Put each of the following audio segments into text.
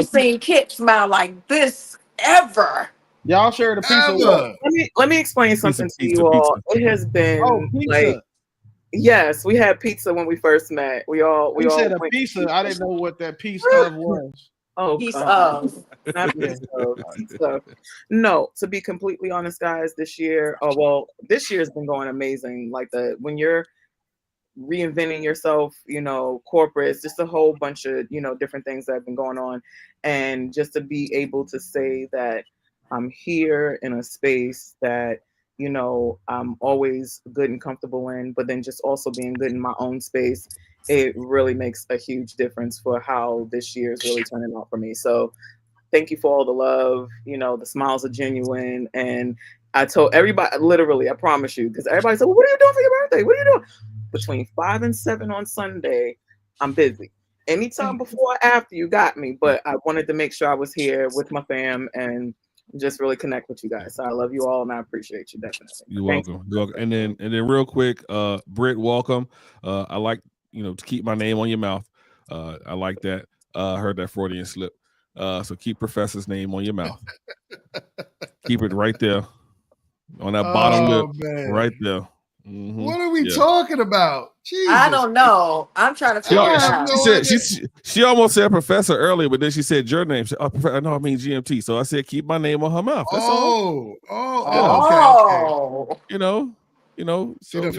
seen Kit smile like this ever. Y'all shared a piece of what? Ever. Let me explain something to you all. It has Oh, been like, pizza. yes, we had pizza when we first met. We all You said a went pizza. I didn't know what that piece of was. Oh, Piece God. of. Not Yeah. piece of, piece of. No, to be completely honest, guys, this year, this year has been going amazing. Like when you're reinventing yourself, corporates, just a whole bunch of, different things that have been going on. And just to be able to say that I'm here in a space that, I'm always good and comfortable in, but then just also being good in my own space, it really makes a huge difference for how this year is really turning out for me. So thank you for all the love. The smiles are genuine. And I told everybody, literally, I promise you, because everybody said, well, what are you doing for your birthday? What are you doing? Between 5 and 7 on Sunday, I'm busy. Anytime before or after, you got me. But I wanted to make sure I was here with my fam and just really connect with you guys. So I love you all and I appreciate you definitely. You're welcome. You're welcome. And then real quick, Britt, welcome. I like, to keep my name on your mouth. I like that. I heard that Freudian slip. So keep Professor's name on your mouth. Keep it right there on that bottom lip, man. right there. Mm-hmm. What are we talking about? Jesus. I don't know. I'm trying to figure it out. She almost said Professor earlier, but then she said your name. She said, no, I mean GMT. So I said keep my name on her mouth. That's all. Okay. So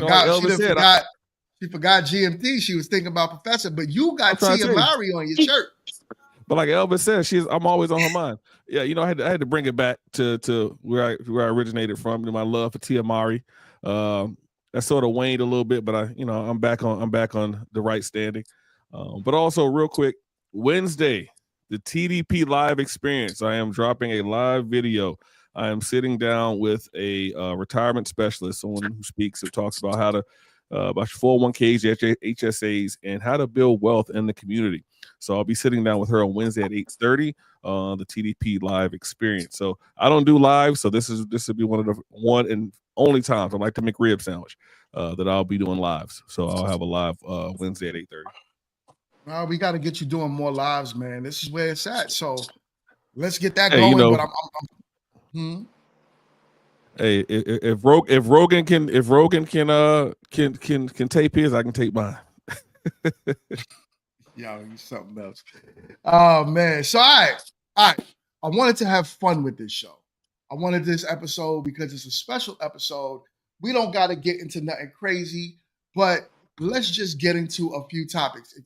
she forgot GMT. She was thinking about Professor, but you got Tia Mowry on your shirt. But like Elvis said, I'm always on her mind. Yeah, I had to bring it back to where I originated from. My love for Tia Mowry. That sort of waned a little bit, but I'm back on the right standing. But also, real quick, Wednesday, the TDP live experience. I am dropping a live video. I am sitting down with a retirement specialist, someone who speaks or talks about how to about 401ks, HSAs, and how to build wealth in the community. So I'll be sitting down with her on Wednesday at 8:30 on the TDP live experience. So I don't do live, so this will be one and only times. I'm like the McRib sandwich that I'll be doing lives. So I'll have a live Wednesday at 8:30. Well, we got to get you doing more lives, man. This is where it's at. So let's get that going. But Hey, if Rogan can tape his, I can tape mine. Yo, you something else. Oh man. So all right. I wanted to have fun with this show. I wanted this episode because it's a special episode. We don't got to get into nothing crazy, but let's just get into a few topics.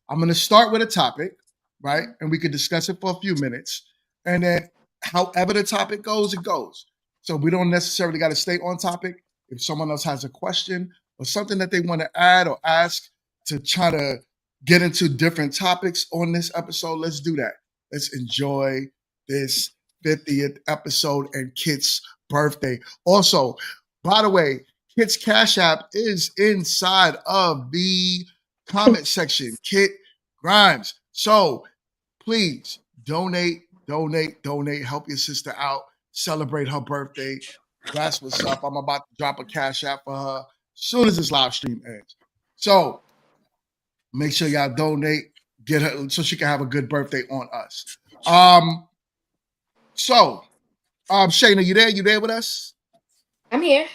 I'm going to start with a topic, right? And we could discuss it for a few minutes. And then however the topic goes, it goes. So we don't necessarily got to stay on topic. If someone else has a question or something that they want to add or ask to try to get into different topics on this episode, let's do that. Let's enjoy this 50th episode and Kit's birthday. Also, by the way, Kit's Cash App is inside of the comment section. Kit Grimes. So please donate. Help your sister out. Celebrate her birthday. That's what's up. I'm about to drop a Cash App for her as soon as this live stream ends. So make sure y'all donate, get her so she can have a good birthday on us. Shayna, you there? You there with us? I'm here.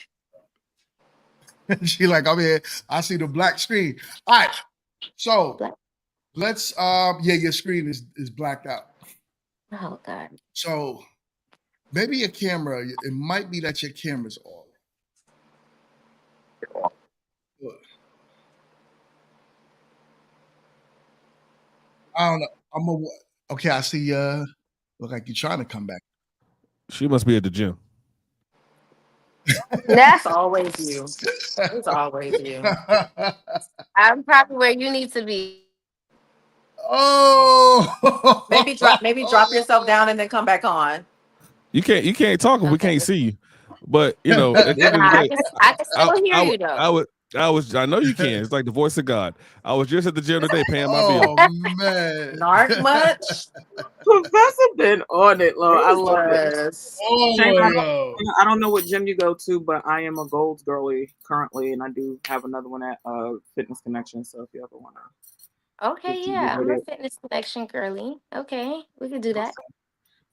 She like, I'm here. I see the black screen. All right. So let's your screen is blacked out. Oh God. So maybe your camera, it might be that your camera's off. I don't know. Okay, I see look like you're trying to come back. She must be at the gym. That's always you. It's always you. I'm probably where you need to be. Oh, maybe drop yourself down and then come back on. You can't talk if we can't see you. But at the end of the day, I can still hear you though. I know you can. It's like the voice of God. I was just at the gym today paying my bill. Oh man, not much. Professor been on it, Lord. I love it. Oh, I don't know what gym you go to, but I am a Gold's girly currently, and I do have another one at Fitness Connection. So if you ever want to Okay, Get jiggy yeah, I'm with a it. fitness connection girly. Okay, we can do that.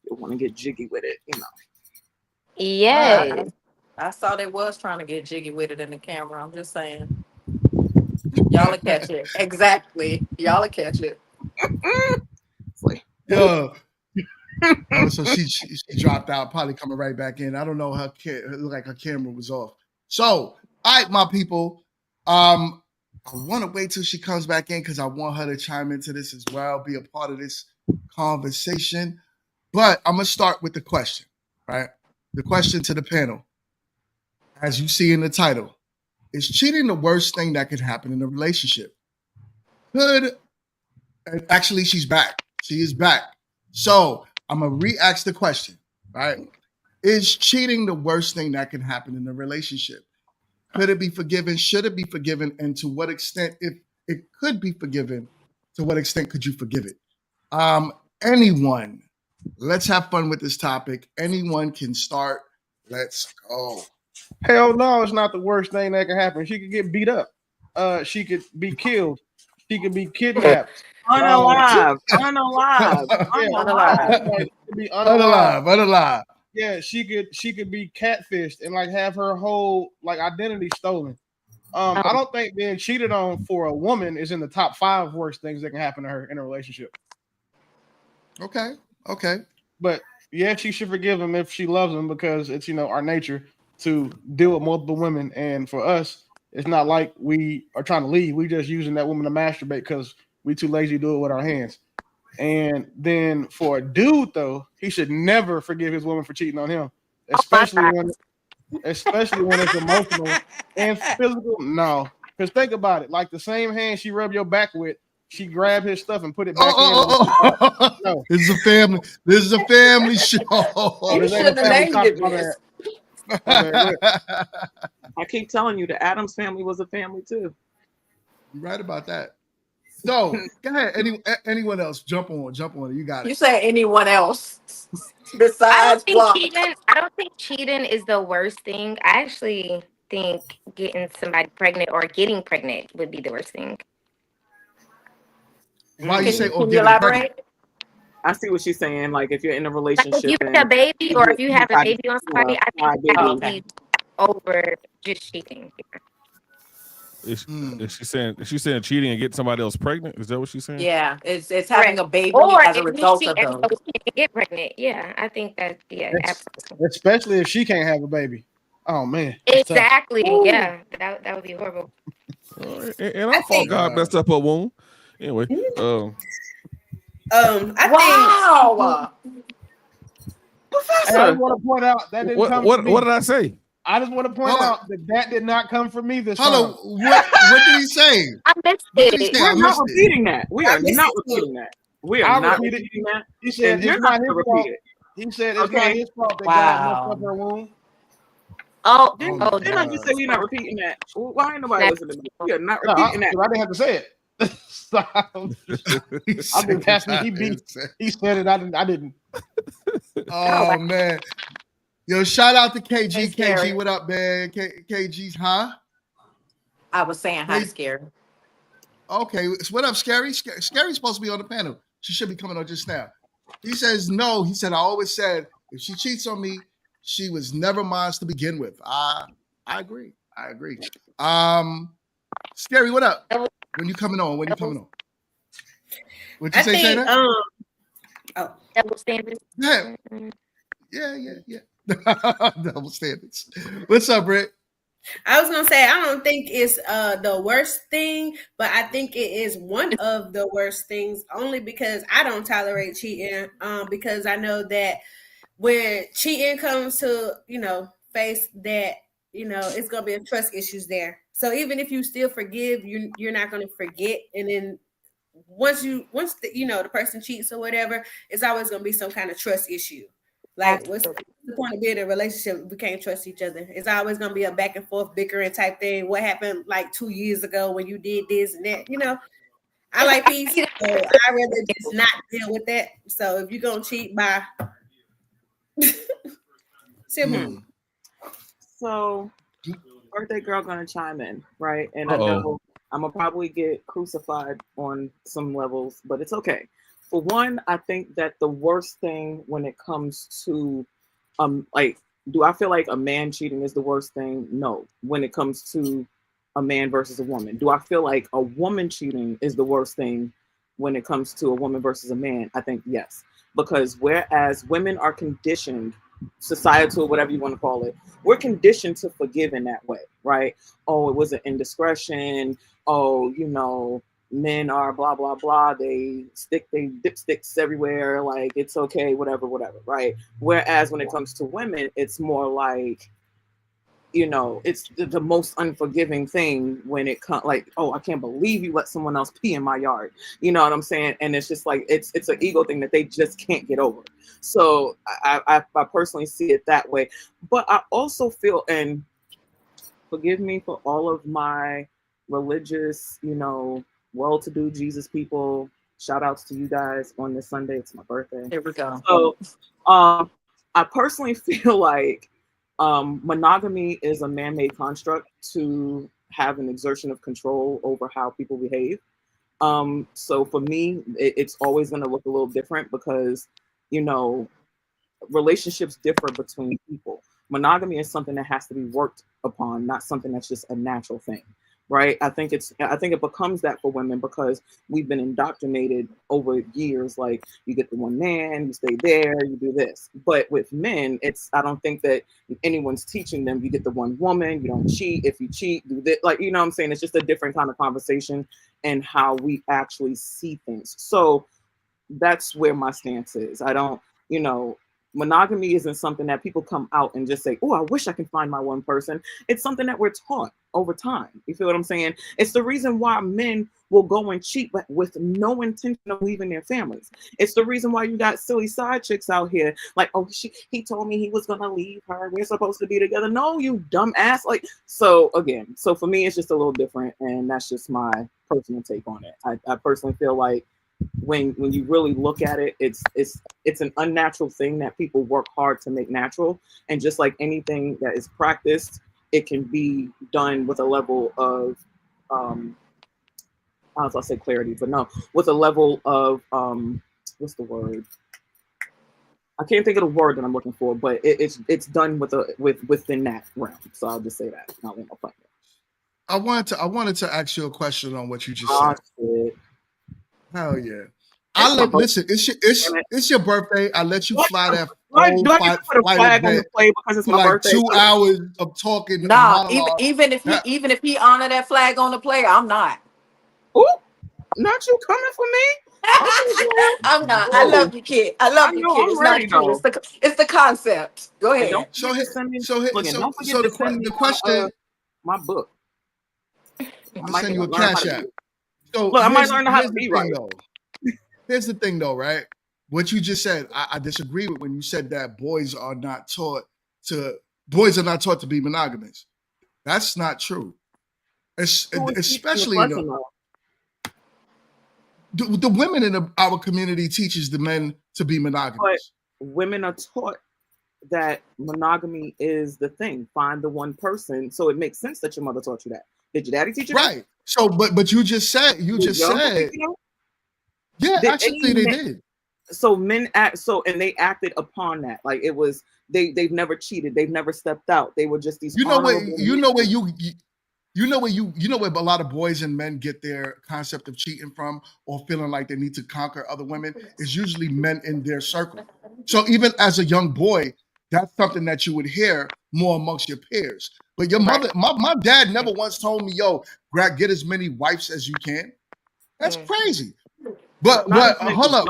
You want to get jiggy with it, you know. All right. Yes. I saw they was trying to get jiggy with it in the camera. I'm just saying. Y'all will catch it. Exactly. Y'all will catch it. It's like, Yo, oh, so she dropped out, probably coming right back in. I don't know, it looked like her camera was off. So, all right, my people. I want to wait till she comes back in because I want her to chime into this as well, be a part of this conversation. But I'm gonna start with the question, right? The question to the panel, as you see in the title, is cheating the worst thing that could happen in a relationship? Could and actually she's back. She is back. So I'm gonna re-ask the question, right? Is cheating the worst thing that can happen in a relationship? Could it be forgiven? Should it be forgiven? And to what extent, if it could be forgiven, to what extent could you forgive it? Anyone, let's have fun with this topic. Anyone can start. Let's go. Hell no, it's not the worst thing that can happen. She could get beat up. She could be killed. She could be kidnapped. unalive, unalive, Yeah, unalive. like, she could be Unalive, unalive. Yeah, she could be catfished and like have her whole like identity stolen. I don't think being cheated on for a woman is in the top 5 worst things that can happen to her in a relationship. Okay, okay. But yeah, she should forgive him if she loves him because it's our nature to deal with multiple women. And for us, it's not like we are trying to leave. We just using that woman to masturbate because we too lazy to do it with our hands. And then for a dude though, he should never forgive his woman for cheating on him, especially when it's emotional and physical. No, because think about it, like the same hand she rubbed your back with, she grabbed his stuff and put it back in. No. This is a family. This is a family show. Oh, You this ain't a shouldn't have family named topic. it My this. bad. My bad. I keep telling you, the Adams family was a family too. You're right about that. So, go ahead. Anyone else? Jump on it. You got You it. say anyone else I don't besides think Block. cheating. I don't think cheating is the worst thing. I actually think getting somebody pregnant or getting pregnant would be the worst thing. Why you say or Can you getting pregnant? elaborate? I see what she's saying. Like if you're in a Like if you relationship have a and baby or if you have a got baby on somebody, I think my that Oh, baby, would okay. be over just cheating. Is she saying cheating and getting somebody else pregnant? Is that what she's saying? Yeah, it's having Correct. a baby Or as a if you result cheat of and so those. you can get pregnant. Yeah, I think that. Yeah, absolutely. Especially if she can't have a baby. Oh man, that's tough. Exactly. Ooh. Yeah, that would be horrible. And I thought God messed up her womb. Anyway, I Wow. And I Professor. just want to point out that didn't what come what from me. what did I say? I just want to point Hold on. out that did not come from me this Hold time. on. What did he say? I missed What did he it. say? I We're not missed it. repeating that. We I are missed not it too. repeating that. We I are not repeated. repeating that. He said And you're it's not not his going to fault. repeat it. He said it's not Okay? his fault that God messed up her Wow. womb. Oh, Oh my oh, Didn't I just say God. we're not repeating that? Why ain't nobody no. listening to me? We are not No, I repeating that. didn't have to say it. So, I'm just asking. He said it. I didn't. Oh man. Yo, shout out to Hey, KG. Scary. KG, what up, man? KG's, huh? I was saying hi to Hey, Scary. okay. So what up, Scary? Scary's supposed to be on the panel. She should be coming on just now. He says no. He said, I always said if she cheats on me, she was never mine to begin with. I agree. I agree. Scary, what up? When you coming on? What'd you I say, think Shayna? Double standards. Yeah. Yeah. Double standards. What's up, Britt? I was gonna say I don't think it's the worst thing, but I think it is one of the worst things only because I don't tolerate cheating. Because I know that when cheating comes to face that it's gonna be a trust issues there. So even if you still forgive, you're not gonna forget, and then once the person cheats or whatever, it's always gonna be some kind of trust issue. Like, what's the point of being in a relationship if we can't trust each other? It's always gonna be a back and forth bickering type thing. What happened like 2 years ago when you did this and that? I like peace, so I rather just not deal with that. So if you're gonna cheat, by simple. So birthday girl gonna chime in, right? And Uh-oh. I'm gonna probably get crucified on some levels, but it's okay. For one, I think that the worst thing when it comes to like, do I feel like a man cheating is the worst thing? No. When it comes to a man versus a woman, do I feel like a woman cheating is the worst thing when it comes to a woman versus a man? I think yes, because whereas women are conditioned, societal, whatever you want to call it, we're conditioned to forgive in that way, right? Oh, it was an indiscretion. Oh, men are blah blah blah. They dip sticks everywhere. Like it's okay, whatever, whatever, right? Whereas when it comes to women, it's more like, it's the most unforgiving thing when it comes, like, oh, I can't believe you let someone else pee in my yard. You know what I'm saying? And it's just like it's an ego thing that they just can't get over. So I personally see it that way. But I also feel, and forgive me for all of my religious, well-to-do Jesus people. Shout outs to you guys on this Sunday. It's my birthday. Here we go. So I personally feel like monogamy is a man-made construct to have an exertion of control over how people behave. So for me, it's always going to look a little different because, relationships differ between people. Monogamy is something that has to be worked upon, not something that's just a natural thing, right? I think it becomes that for women because we've been indoctrinated over years. Like, you get the one man, you stay there, you do this. But with men, I don't think that anyone's teaching them. You get the one woman, you don't cheat. If you cheat, do this. Like, you know what I'm saying? It's just a different kind of conversation and how we actually see things. So that's where my stance is. I don't, monogamy isn't something that people come out and just say, oh, I wish I can find my one person. It's something that we're taught over time. You feel what I'm saying? It's the reason why men will go and cheat but with no intention of leaving their families. It's the reason why you got silly side chicks out here like, oh, he told me he was gonna leave her, we're supposed to be together. No, you dumb ass. Like, so for me, it's just a little different, and that's just my personal take on it. I personally feel like when you really look at it, it's an unnatural thing that people work hard to make natural. And just like anything that is practiced, it can be done with a level of I'll say clarity, but no, with a level of what's the word? I can't think of the word that I'm looking for, but it's done within that realm. So I'll just say that. Not no fun. I wanted to ask you a question on what you just said. Shit. Hell yeah. Listen, it's your birthday. I let you fly that whole flight event, because it's my like birthday. 2 hours of talking. Nah, even if he honor that flag on the play, I'm not. Ooh, not you coming for me? I'm not. I love you, kid. I love you, kid. It's not true. It's the concept. Go ahead. Don't forget to send me the question. My book. I'm gonna send you a cash app. So look, I might learn how to be right. Here's the thing, though, right? What you just said, I disagree with when you said that boys are not taught to be monogamous. That's not true. Especially the women in our community teaches the men to be monogamous. But women are taught that monogamy is the thing. Find the one person. So it makes sense that your mother taught you that. Did your daddy teach you that? Right. So, but you just said. Yeah, actually, they did. So men and they acted upon that. Like it was they've never cheated. They've never stepped out. They were just these. You know where a lot of boys and men get their concept of cheating from, or feeling like they need to conquer other women, is usually men in their circle. So even as a young boy, that's something that you would hear more amongst your peers. But your mother, my dad never once told me, yo, get as many wives as you can. That's crazy. But hold up.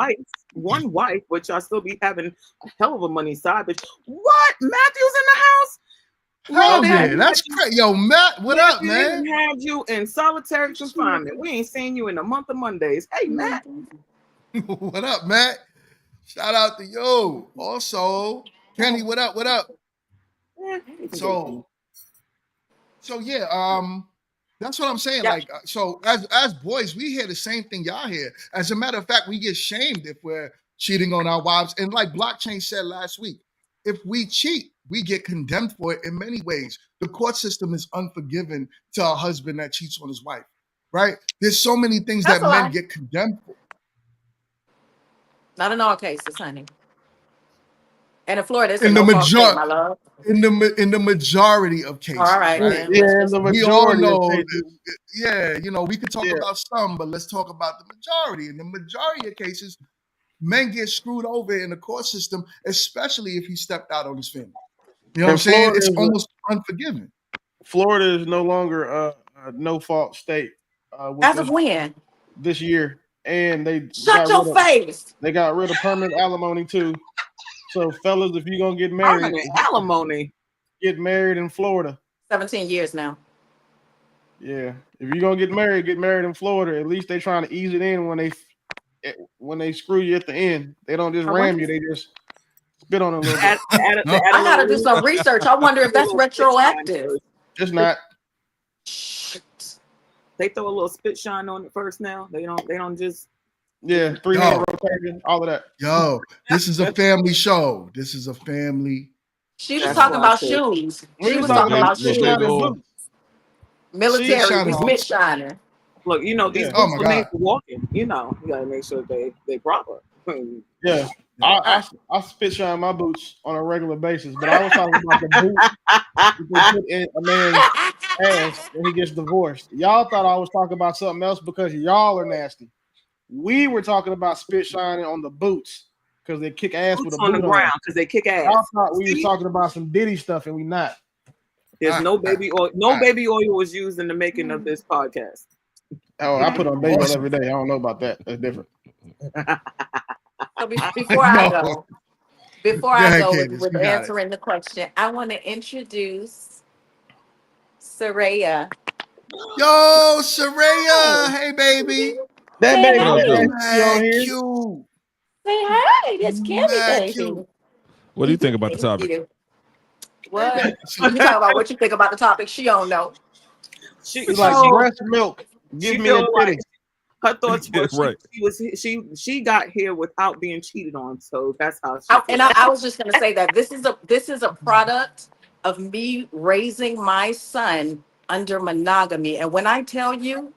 One wife, which I still be having a hell of a money side bitch. What? Matthew's in the house? Hell yeah, that's crazy. Yo, Matt, what up, man? We had you in solitary confinement. We ain't seen you in a month of Mondays. Hey, Matt. What up, Matt? Shout out to you. Also, Kenny, what up? What up? So yeah, that's what I'm saying. Like, so as boys, we hear the same thing y'all hear. As a matter of fact, we get shamed if we're cheating on our wives. And like Blockchain said last week, if we cheat, we get condemned for it in many ways. The court system is unforgiving to a husband that cheats on his wife. right? There's so many things That's that a men lie. get condemned for. Not in all cases, honey. And in Florida, it's a In the no fault state, major, my love. in the majority of cases, All right, right? then. Yeah, Let's in just the We all majority of know, cases. yeah, you know, we can talk Yeah. about some, but let's talk about the majority. In the majority of cases, men get screwed over in the court system, especially if he stepped out on his family. You know what I'm And saying? Florida It's is almost unforgiving. Florida is no longer a no fault state with as of when? this year, and they Shut your face. got rid of permanent alimony too. So fellas, if you're gonna get married, Permanent alimony. get married in Florida. 17 years now. Yeah, if you're gonna get married in Florida. At least they trying to ease it in when they screw you at the end. They don't just I ram wonder. you. They just spit on it a little Add, bit. add, No. add a I gotta do little, some research. I wonder if add a that's little spit shine retroactive. first. It's not. Shit. They throw a little spit shine on it first now. They don't just Yeah, 3-hand Yo, rotation, all of that. yo, this is a family show. This is a family She was That's show. talking why I about said shoes. We She was was Little talking talking baby, about about spit little baby shoes. shining oil. boots. Military Shining spit boots. shiner. look, you know, these Yeah. Oh boots my were made God. for walking. You know, you gotta make sure they proper. Yeah. I spit shine my boots on a regular basis, but I was talking about the boots that they put in a man's ass when he gets divorced. Y'all thought I was talking about something else because y'all are nasty. We were talking about spit shining on the boots because they kick ass with Boots a on the boot on. ground because they kick ass. Y'all thought we was See? talking about some Diddy stuff and we not. There's no baby oil. No Ah. baby oil was used in the making of this podcast. Oh, I put on baby oil Awesome. every day. I don't know about that. That's different. So before I No. go, before Go I ahead, go Candace. with You got it. answering the question, I want to introduce Saraya. Yo, Saraya. Hey, baby. That Say baby, What up, hey. though? she on Mad here. cute. Say hey. It's Kimmy, Mad baby. cute. What do you think about the Thank topic? you. Hey, What? baby. You talk about what you think about the topic. She don't know. She She like So breast milk. Give she me a feel like titty. her thoughts Yeah, were right. she got here without being cheated on, so that's how she and I was just gonna say that this is a product of me raising my son under monogamy. And when I tell you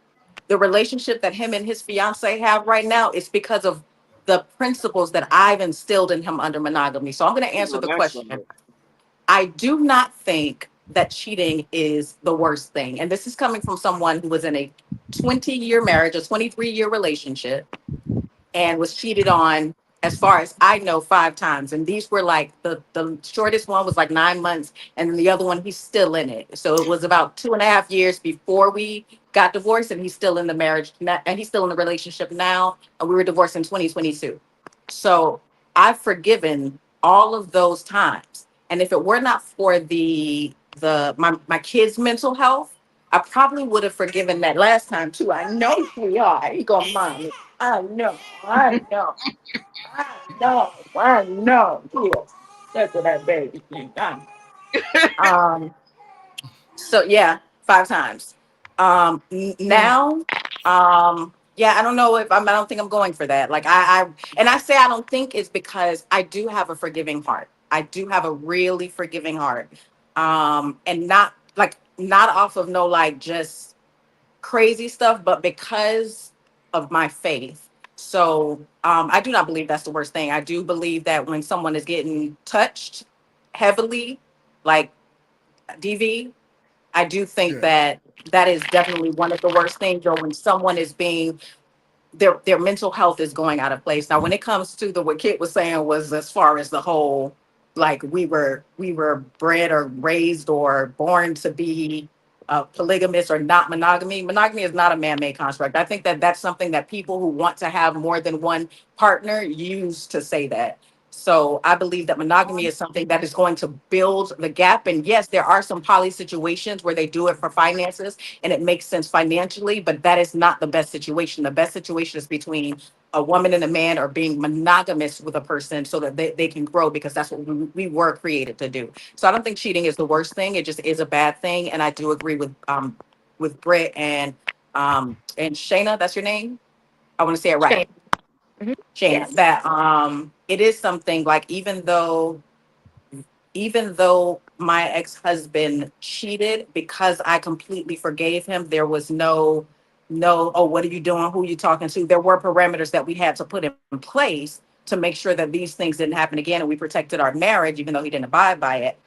the relationship that him and his fiance have right now, it's because of the principles that I've instilled in him under monogamy. So I'm gonna answer feels. the That's question. right. I do not think that cheating is the worst thing. And this is coming from someone who was in a 20-year marriage, a 23-year relationship, and was cheated on, as far as I know, 5 times. And these were like the shortest one was like 9 months, and then the other one, he's still in it. So it was about 2.5 years before we got divorced, and he's still in the marriage and he's still in the relationship now. And we were divorced in 2022. So I've forgiven all of those times. And if it were not for my kids' mental health, I probably would have forgiven that last time too. I know we are. He gonna mind me. I know. I know. I know. I know. Yes. That's what that baby think. Um. So yeah, 5 times. Now, yeah, I don't know if I don't think I'm going for that. Like and I say I don't think is because I do have a forgiving heart. I do have a really forgiving heart. And not off of no like just crazy stuff, but because of my faith. So I do not believe that's the worst thing. I do believe that when someone is getting touched heavily, like DV, I do think Yeah. that that is definitely one of the worst things, or when someone is being their mental health is going out of place. Now, when it comes to what Kit was saying was as far as the whole, like we were bred or raised or born to be polygamous or not monogamy. Monogamy is not a man-made construct. I think that that's something that people who want to have more than one partner use to say that. So I believe that monogamy is something that is going to build the gap. And yes, there are some poly situations where they do it for finances and it makes sense financially, but that is not the best situation. The best situation is between a woman and a man, or being monogamous with a person so that they can grow, because that's what we were created to do. So I don't think cheating is the worst thing. It just is a bad thing. And I do agree with Britt and Shayna, that's your name? I want to say it right. Mhm. Shayna, Yes. that it is something like, even though my ex-husband cheated, because I completely forgave him, there was no know, oh, what are you doing? Who are you talking to? There were parameters that we had to put in place to make sure that these things didn't happen again. And we protected our marriage, even though he didn't abide by it.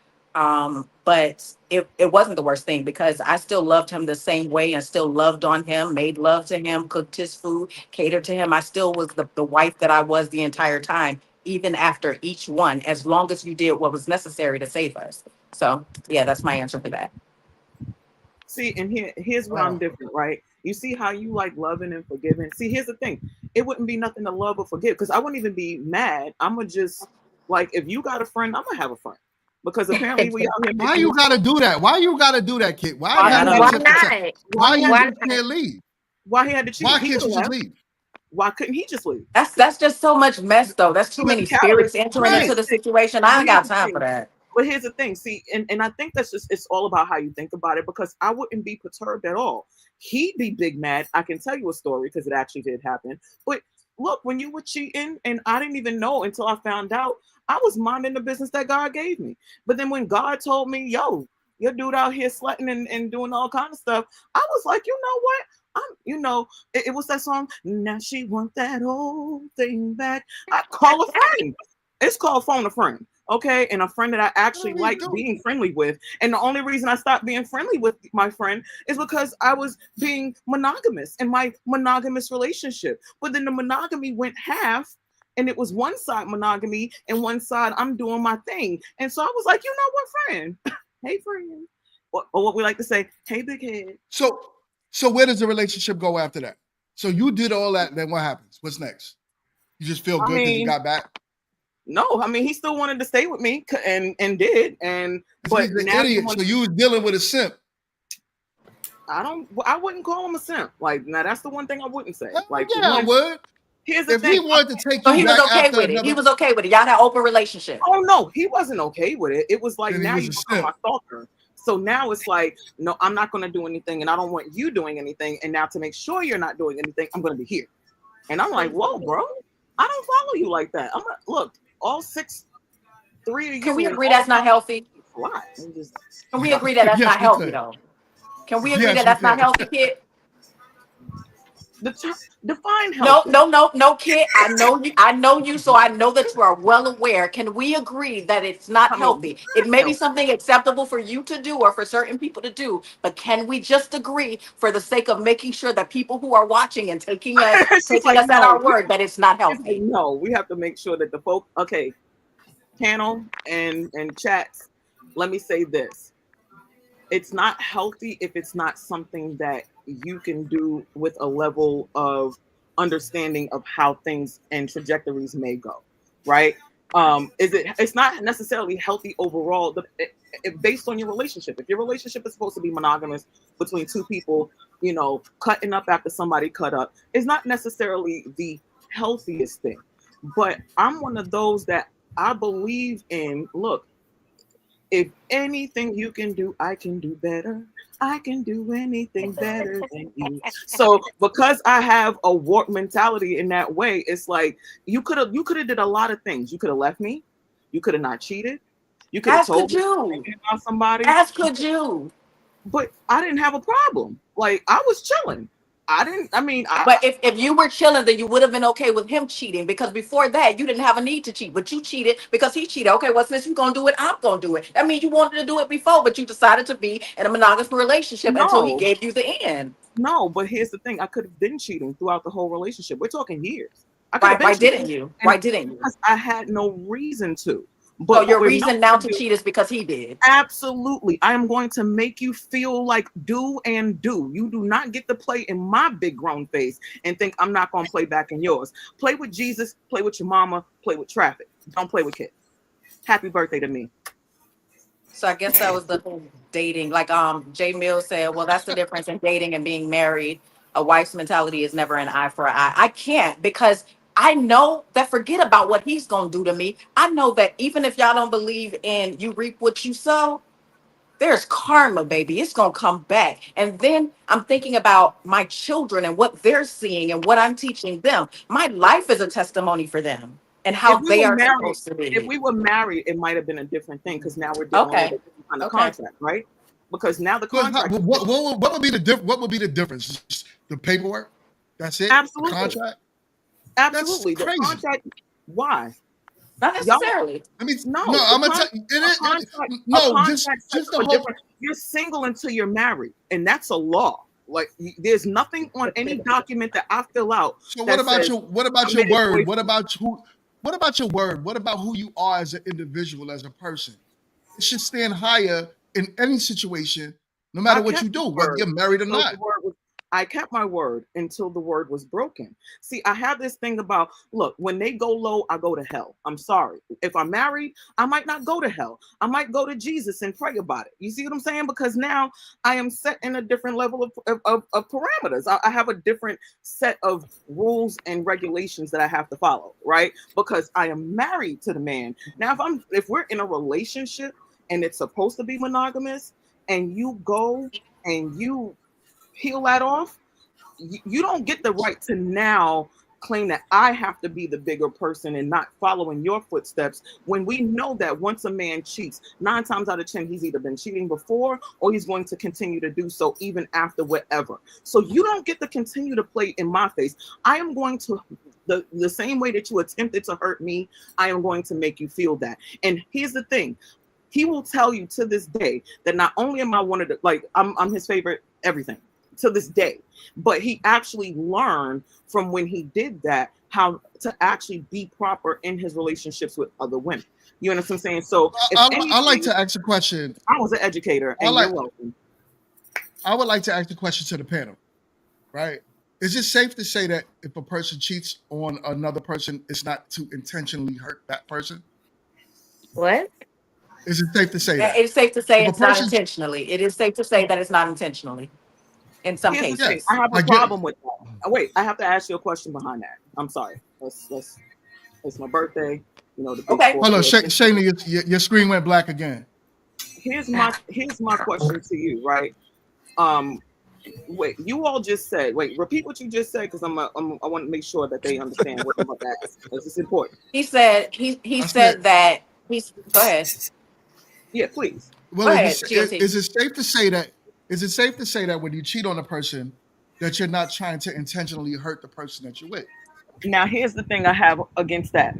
But it wasn't the worst thing because I still loved him the same way and still loved on him, made love to him, cooked his food, catered to him. I still was the wife that I was the entire time, even after each one, as long as you did what was necessary to save us. So, yeah, that's my answer for that. See, and here's where I'm Oh, different, right? You see how you like loving and forgiving. See, here's the thing: it wouldn't be nothing to love or forgive because I wouldn't even be mad. I'm gonna just like if you got a friend, I'm gonna have a friend because apparently we out here why making you gotta do that? Why you gotta do that, kid? Why why it he gotta had be Why to tit for tat? not? Why you Why just not? can't leave? why he had to cheat. Why He can't could you have just left. leave? Why couldn't he just leave? That's just so much mess though. That's too But many catalyst. spirits entering Here's Right. into the the thing. situation. I But ain't here's got the time for thing. that. But here's the thing. See, and I think that's just it's all about how you think about it because I wouldn't be perturbed at all. He'd be big mad. I can tell you a story because it actually did happen. But look, when you were cheating, and I didn't even know until I found out, I was minding the business that God gave me. But then when God told me, yo, your dude out here slutting and doing all kind of stuff, I was like, you know what? It was that song. Now she want that old thing back. I call a friend. It's called phone a friend. Okay. And a friend that I What actually are we liked doing? being friendly with. And the only reason I stopped being friendly with my friend is because I was being monogamous in my monogamous relationship. But then the monogamy went half and it was one side monogamy and one side I'm doing my thing. And so I was like, you know what, friend? Hey, friend. Or what we like to say, hey, big head. So, so where does the relationship go after that? So you did all that, then what happens? What's next? You just feel I good because you mean, got back? no, I mean he still wanted to stay with me and did and He's but an now you idiot. want So you was dealing with a simp. I wouldn't call him a simp. Like now that's the one thing I wouldn't say. Hell Like yeah, I would. here's the If thing. he wanted to take So you he was back okay after with it. He another, was okay with it. Y'all had open relationship. Oh no, he wasn't okay with it. It was like then he now was you a become simp. my stalker. So now it's like, no, I'm not gonna do anything and I don't want you doing anything. And now to make sure you're not doing anything, I'm gonna be here. And I'm like, whoa, bro, I don't follow you like that. I'm not look, all six, three of Can we you and agree all that's not healthy? a lot. And just Can we agree that that's Yes, not we healthy could. though? Can we agree Yes, that we that's not could. healthy, kid? the define No, healthy. no, no, no, kid. I know you. I know you, so I know that you are well aware. Can we agree that it's not I mean, healthy? It may be healthy. something acceptable for you to do or for certain people to do, but can we just agree, for the sake of making sure that people who are watching and She's taking like, us at no, our word, that it's not she's like, healthy? no, we have to make sure that the folk, okay, panel and chats. Let me say this: it's not healthy if it's not something that you can do with a level of understanding of how things and trajectories may go, right? It's not necessarily healthy overall based on your relationship. If your relationship is supposed to be monogamous between two people, cutting up after somebody cut up is not necessarily the healthiest thing. But I'm one of those that I believe in. Look, if anything you can do, I can do better. I can do anything better than you. So because I have a warped mentality in that way, it's like you could have did a lot of things. You could have left me. You could have not cheated. You could have As told could me you. about somebody, As could you. but I didn't have a problem. Like I was chilling. I didn't. I mean, But if you were chilling, then you would have been okay with him cheating because before that, you didn't have a need to cheat. But you cheated because he cheated. Okay, well, since you're going to do it, I'm going to do it. That means you wanted to do it before, but you decided to be in a monogamous relationship until he no, gave you the end. no. But here's the thing: I could have been cheating throughout the whole relationship. We're talking years. I could Why, have been why cheating, didn't you? and Why didn't you? because I had no reason to. So But what your we're not reason now going to to do, cheat is because he did. absolutely, I am going to make you feel like do and do. You do not get to play in my big grown face and think I'm not going to play back in yours. Play with Jesus, play with your mama, play with traffic. Don't play with kids. Happy birthday to me. So I guess that was the whole dating. Like Jay Mills said, well, that's the difference in dating and being married. A wife's mentality is never an eye for an eye. I can't because I know that forget about what he's gonna do to me. I know that even if y'all don't believe in you reap what you sow, there's karma, baby. It's gonna come back. And then I'm thinking about my children and what they're seeing and what I'm teaching them. My life is a testimony for them and If how we they were are married, supposed to if be. we were married, it might have been a different thing because now we're dealing with Okay. a different kind of Okay. contract, right? because now the But contract. what would be the what would be the difference? Just the paperwork. That's it. Absolutely. The contract. Absolutely. That's The crazy. contract. Why? Not Y'all. necessarily. I mean, No, no, I'm gonna tell you. a contract, No, sets just the up a whole. different. You're single until you're married, and that's a law. Like there's nothing on any document that I fill out. So that what about says your committed word? boyfriend. What about who? What about your word? What about who you are as an individual, as a person? It should stand higher in any situation, no matter I what kept you do, my whether word you're married or until not. the word was. I kept my word until the word was broken. See, I have this thing about look, when they go low, I go to hell. I'm sorry. If I'm married, I might not go to hell. I might go to Jesus and pray about it. You see what I'm saying? Because now I am set in a different level of parameters. I have a different set of rules and regulations that I have to follow, right? Because I am married to the man. Now, if we're in a relationship and it's supposed to be monogamous, and you go and you peel that off, you don't get the right to now claim that I have to be the bigger person and not following your footsteps when we know that once a man cheats, 9 times out of 10, he's either been cheating before or he's going to continue to do so even after whatever. So you don't get to continue to play in my face. I am going to, the same way that you attempted to hurt me, I am going to make you feel that. And here's the thing. He will tell you to this day that not only am I one of the, like, I'm his favorite everything to this day, but he actually learned from when he did that how to actually be proper in his relationships with other women. You understand what I'm saying? So I like to ask a question. I was an educator, and you're welcome. I would like to ask a question to the panel, right? Is it safe to say that if a person cheats on another person, it's not to intentionally hurt that person? What? Is it safe to say that? It's safe to say If a it's not person, intentionally. It is safe to say that it's not intentionally in some Here's the thing. cases. I have a I get it. problem with that. Wait, I have to ask you a question behind that. I'm sorry. It's my birthday. You know the big Okay. hold on, Scorpio. Shayna, your screen went black again. Here's my question to you, right? Wait, you all just said. Wait, repeat what you just said because I want to make sure that they understand what I'm about to ask. This is important. He said he said that he's go ahead. Yeah, please. Well, Go ahead, GMT. is it safe to say that? Is it safe to say that when you cheat on a person, that you're not trying to intentionally hurt the person that you're with? Now, here's the thing I have against that.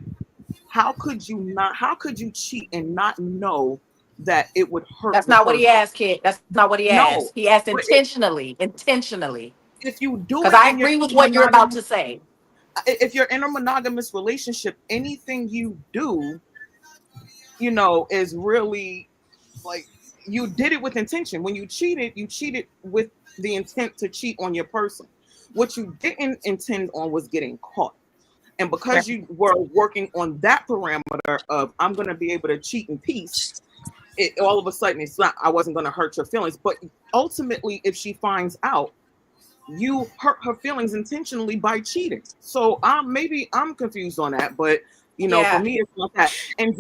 How could you not? How could you cheat and not know that it would hurt That's the not what he person? asked, kid. That's not what he No, asked. He asked but intentionally. Intentionally. if you do Because it I and you're agree with in a what you're about to monogamous, say. if you're in a monogamous relationship, anything you do, is really like you did it with intention. When you cheated with the intent to cheat on your person. What you didn't intend on was getting caught. And because you were working on that parameter of I'm going to be able to cheat in peace, all of a sudden it's not. I wasn't going to hurt your feelings. But ultimately, if she finds out, you hurt her feelings intentionally by cheating. So maybe I'm confused on that, but for Yeah. me it's not that. And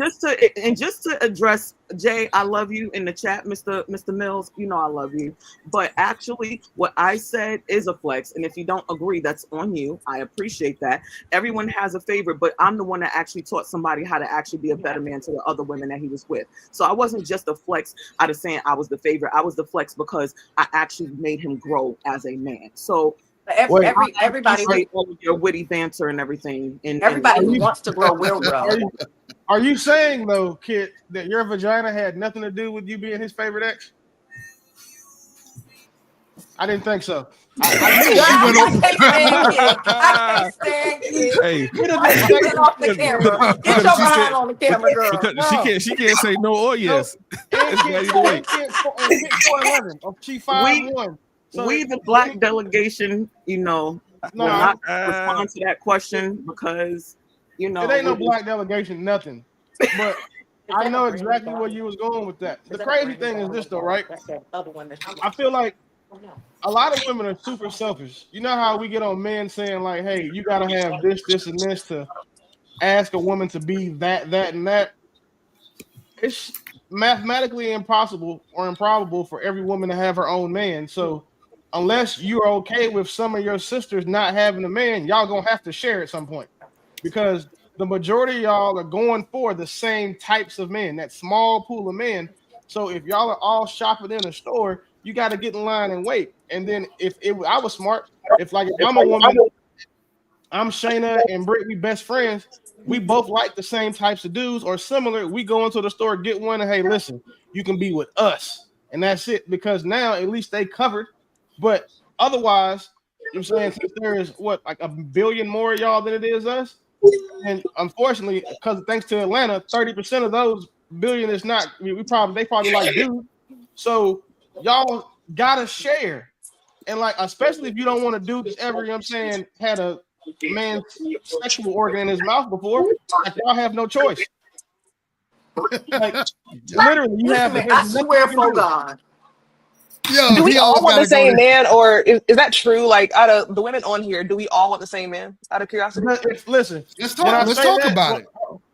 just to address Jay, I love you in the chat, Mr. Mills. I love you. But actually, what I said is a flex, and if you don't agree, that's on you. I appreciate that. Everyone has a favorite, but I'm the one that actually taught somebody how to actually be a better man to the other women that he was with. So I wasn't just a flex out of saying I was the favorite. I was the flex because I actually made him grow as a man. So Everybody appreciate all of your witty banter and everything. everybody who wants to grow will grow. Are you saying though, Kit, that your vagina had nothing to do with you being his favorite ex? I didn't think so. I can't stand Kid. Hey, Get off the camera. Get your behind on the camera, girl. because she can't say no or yes. And Kit 4'11". She 5'1". So we the black delegation, will not respond to that question because it ain't no black delegation, nothing. But I know exactly where you was going with that. The crazy thing is this though, right? I feel like a lot of women are super selfish. You know how we get on men saying like, hey, you gotta have this, this, and this to ask a woman to be that, that, and that. It's mathematically impossible or improbable for every woman to have her own man. So unless you're okay with some of your sisters not having a man, y'all gonna have to share at some point. Because the majority of y'all are going for the same types of men, that small pool of men. So if y'all are all shopping in a store, you got to get in line and wait. And then I was smart. If I'm a woman, I'm Shayna and Britt, we best friends. We both like the same types of dudes or similar. We go into the store, get one, and hey, listen, you can be with us. And that's it. Because now at least they covered. But otherwise, you know what I'm saying, since there is like a billion more of y'all than it is us. And unfortunately, because thanks to Atlanta, 30% of those billion is not, they probably like dudes. So y'all gotta share. And like, especially if you don't want to do this ever, you know what I'm saying, had a man's sexual organ in his mouth before, like y'all have no choice. Like literally, you have I swear for God. Yo, do we all want the same man? man, or is that true? Like, out of the women on here, do we all want the same man? Out of curiosity. Listen, let's talk about it.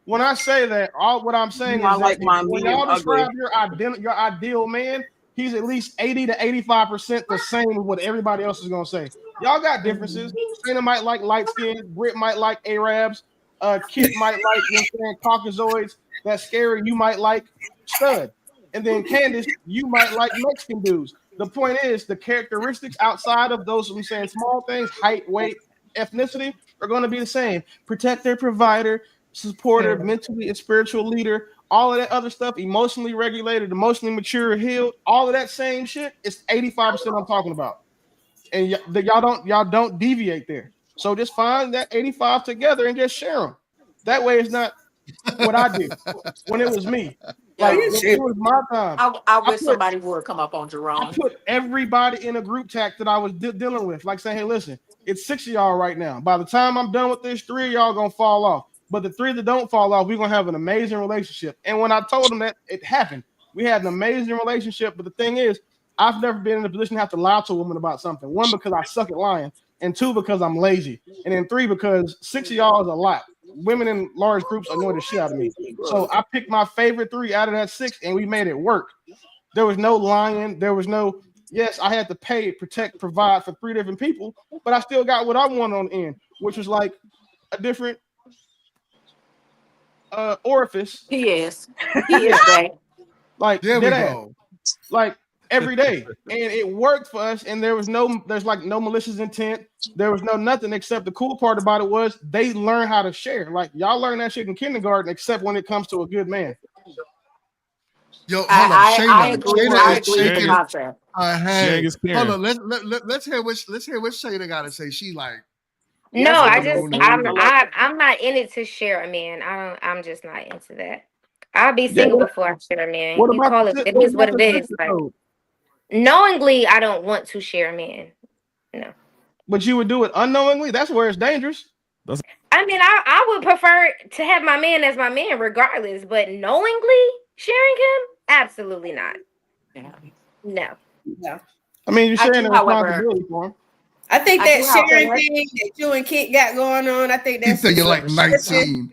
When I say that, what I'm saying is that when y'all describe your ideal man, he's at least 80 to 85% the same as what everybody else is gonna say. Y'all got differences. Trina might like light skin, Britt might like Arabs, Kit might like, you know what I'm saying, Caucasoids. That's scary. You might like stud. And then Candace, you might like Mexican dudes. The point is the characteristics outside of those, I'm saying, small things, height, weight, ethnicity, are going to be the same. Protector, provider, supporter, mentally and spiritual leader, all of that other stuff, emotionally regulated, emotionally mature, healed, all of that same shit is 85% I'm talking about. And y'all don't deviate there. So just find that 85 together and just share them. That way it's not what I did when it was me. Like it was my time. I wish somebody would come up on Jerome. I put everybody in a group text that I was dealing with, like saying, hey, listen, it's 6 of y'all right now. By the time I'm done with this, 3 of y'all gonna fall off. But the 3 that don't fall off, we're gonna have an amazing relationship. And when I told them that, it happened. We had an amazing relationship. But the thing is, I've never been in a position to have to lie to a woman about something. 1, because I suck at lying, and 2, because I'm lazy, and then 3, because 6 of y'all is a lot. Women in large groups annoy the shit out of me. So I picked my favorite 3 out of that 6, and we made it work. There was no lying. There was no, yes, I had to pay, protect, provide for 3 different people, but I still got what I wanted on the end, which was like a different orifice. He is right. Like there we go. Like every day, and it worked for us. And there's like no malicious intent. There was no nothing, except the cool part about it was they learn how to share. Like y'all learn that shit in kindergarten, except when it comes to a good man. Yo, hold on, I agree. I agree with the shaking concept. Hey, hold on. Let's hear what Shayna got to say. She like. No, I'm not in it to share a man. I'm just not into that. I'll be single before I share a man. You call it is what it is. Like, knowingly, I don't want to share a man. No. But you would do it unknowingly? That's where it's dangerous. I mean, I would prefer to have my man as my man regardless, but knowingly sharing him? Absolutely not. Yeah. No. Yeah. I mean, you're sharing the responsibility for him. I think that sharing thing that you and Kit got going on, I think that's. You think you're like 19.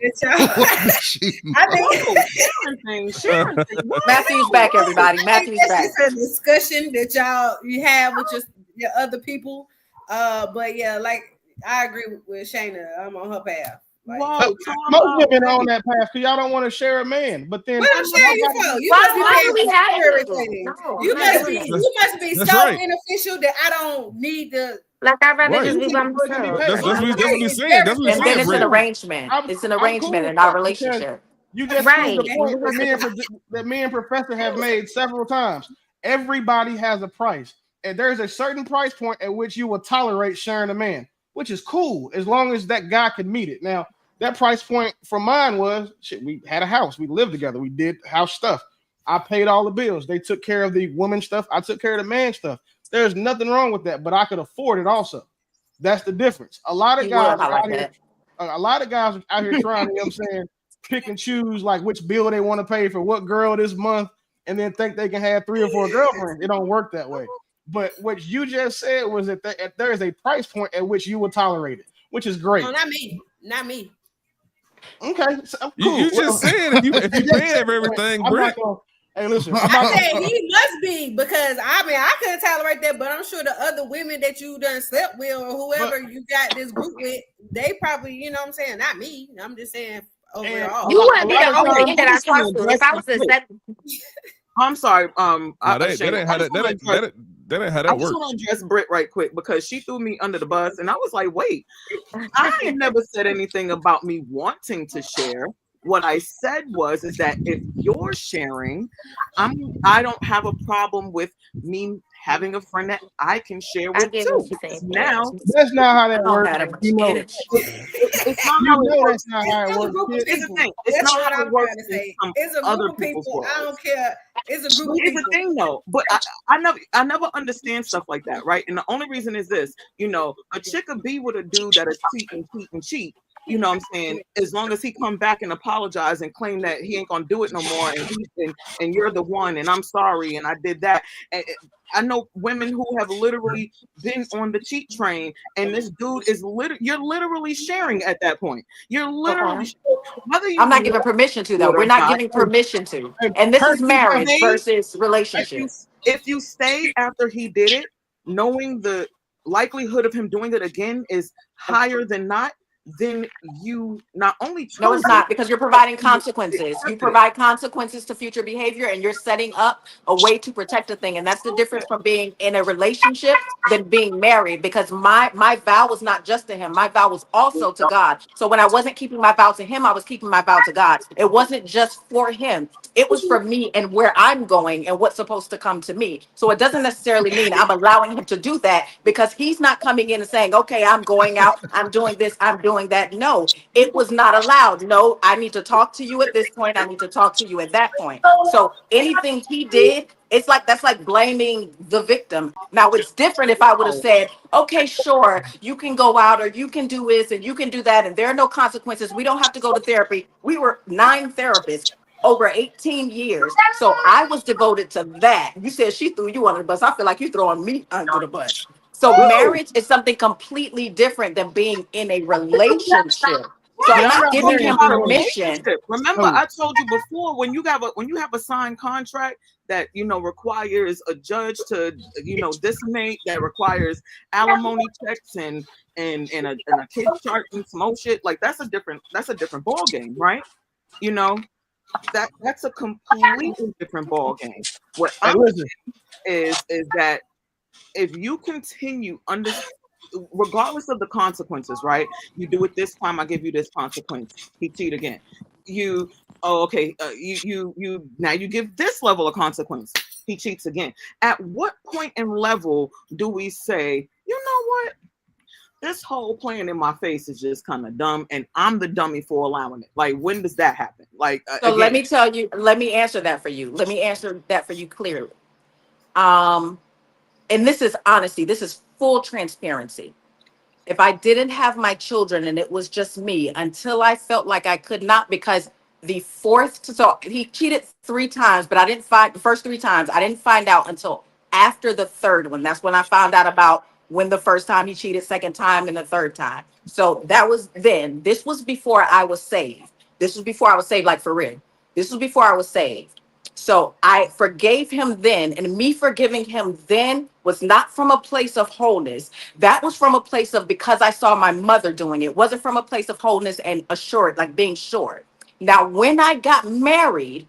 Matthew's back, everybody. Matthew's back. It's a discussion that you have with your other people. But yeah, like I agree with Shayna. I'm on her path. Like, most women are on that path because y'all don't want to share a man. But then what I'm sharing you for? You must be so beneficial that I don't need to. Like I'd rather just be by myself. That's what we saying. That's what we saying. And then it's an arrangement. It's an arrangement in our relationship. You just proved the point that me and Professor have made several times. Everybody has a price, and there's a certain price point at which you will tolerate sharing a man, which is cool as long as that guy can meet it. Now, that price point for mine was shit. We had a house, we lived together, we did house stuff. I paid all the bills. They took care of the woman stuff. I took care of the man stuff. There's nothing wrong with that, but I could afford it also. That's the difference. A lot of guys out here trying, you know what I'm saying, pick and choose like which bill they want to pay for what girl this month, and then think they can have 3 or 4 girlfriends. It don't work that way. But what you just said was that there is a price point at which you will tolerate it, which is great. No, not me. Okay, so cool. You just said if you pay for everything, Britt. Hey, listen. I said he must be because I couldn't tolerate that, but I'm sure the other women that you done slept with or whoever you got this group with, they probably, you know what I'm saying, not me. I'm just saying overall. You wouldn't be the only thing that I talked to. If I was a I'm sorry. No, that Shayna, ain't I how just that want that to ain't address. that ain't how I that just works. want to address Britt right quick because she threw me under the bus, and I was like, "Wait, I never said anything about me wanting to share. What I said was is that if you're sharing, I don't have a problem with me having a friend that I can share I with get too. what you're saying. Because Yeah. now That's not how I that don't works. have that much You know, energy. it's not you how it know works. that's not It's how it still a works, group of kid. Here's the people. thing: it's That's not what how it I'm works trying to in say. some It's a group other of people's people. I worlds. don't care. It's a group But of here's the people. thing though, but I never understand stuff like that, right? And the only reason is this, a chick could be with a dude that is cheat. You know what I'm saying? As long as he come back and apologize and claim that he ain't gonna do it no more, and you're the one, and I'm sorry, and I did that. And I know women who have literally been on the cheat train, and this dude is you're literally sharing at that point. You're literally Uh-uh. sharing, whether I'm you not want giving permission to to do though. it We're or not not. giving permission to. Hey, And this is Perky, marriage Stay versus if you relationship. if you stay after he did it, knowing the likelihood of him doing it again is higher than not, then you not only No, it's chose him, not because you're but providing you consequences. You accepted it. provide consequences to future behavior and you're setting up a way to protect a thing. And that's the difference from being in a relationship than being married because my vow was not just to him. My vow was also to God. So when I wasn't keeping my vow to him, I was keeping my vow to God. It wasn't just for him. It was for me and where I'm going and what's supposed to come to me. So it doesn't necessarily mean I'm allowing him to do that because he's not coming in and saying, okay, I'm going out, I'm doing this, I'm doing that. No, it was not allowed. No, I need to talk to you at this point. I need to talk to you at that point. So anything he did, it's like that's like blaming the victim. Now it's different if I would have No, said, okay, sure, you can go out or you can do this and you can do that, and there are no consequences. We don't have to go to therapy. We were 9 therapists over 18 years. So I was devoted to that. You said she threw you under the bus. I feel like you're throwing me under the bus. So no. marriage is something completely different than being in a relationship. So Right. I'm yeah, I'm not not I'm giving talking married him to about a no. permission. relationship. Remember, No, I told you before when you have a signed contract that requires a judge to disseminate, that requires alimony checks and a kid chart and some old shit. Like that's a different ball game, right? You know that's a completely different ball game. What hey, I'm listen. is that if you continue under regardless of the consequences, right? You do it this time, I give you this consequence. He cheat again. You oh okay, you now you give this level of consequence. He cheats again. At what point and level do we say, you know what? This whole playing in my face is just kind of dumb, and I'm the dummy for allowing it. Like, when does that happen? Like, So let again, me tell you, let me answer that for you. Let me answer that for you clearly. Um, and this is honesty, this is full transparency. If I didn't have my children and it was just me until I felt like I could not, because the fourth, so he cheated 3 times, but I didn't find the first 3 times. I didn't find out until after the third one. That's when I found out about when the first time he cheated, second time, and the third time. So that was then. This was before I was saved. This was before I was saved, like for real. This was before I was saved. So I forgave him then, and me forgiving him then was not from a place of wholeness. That was from a place of because I saw my mother doing it. It wasn't from a place of wholeness and assured, like being sure. Now, when I got married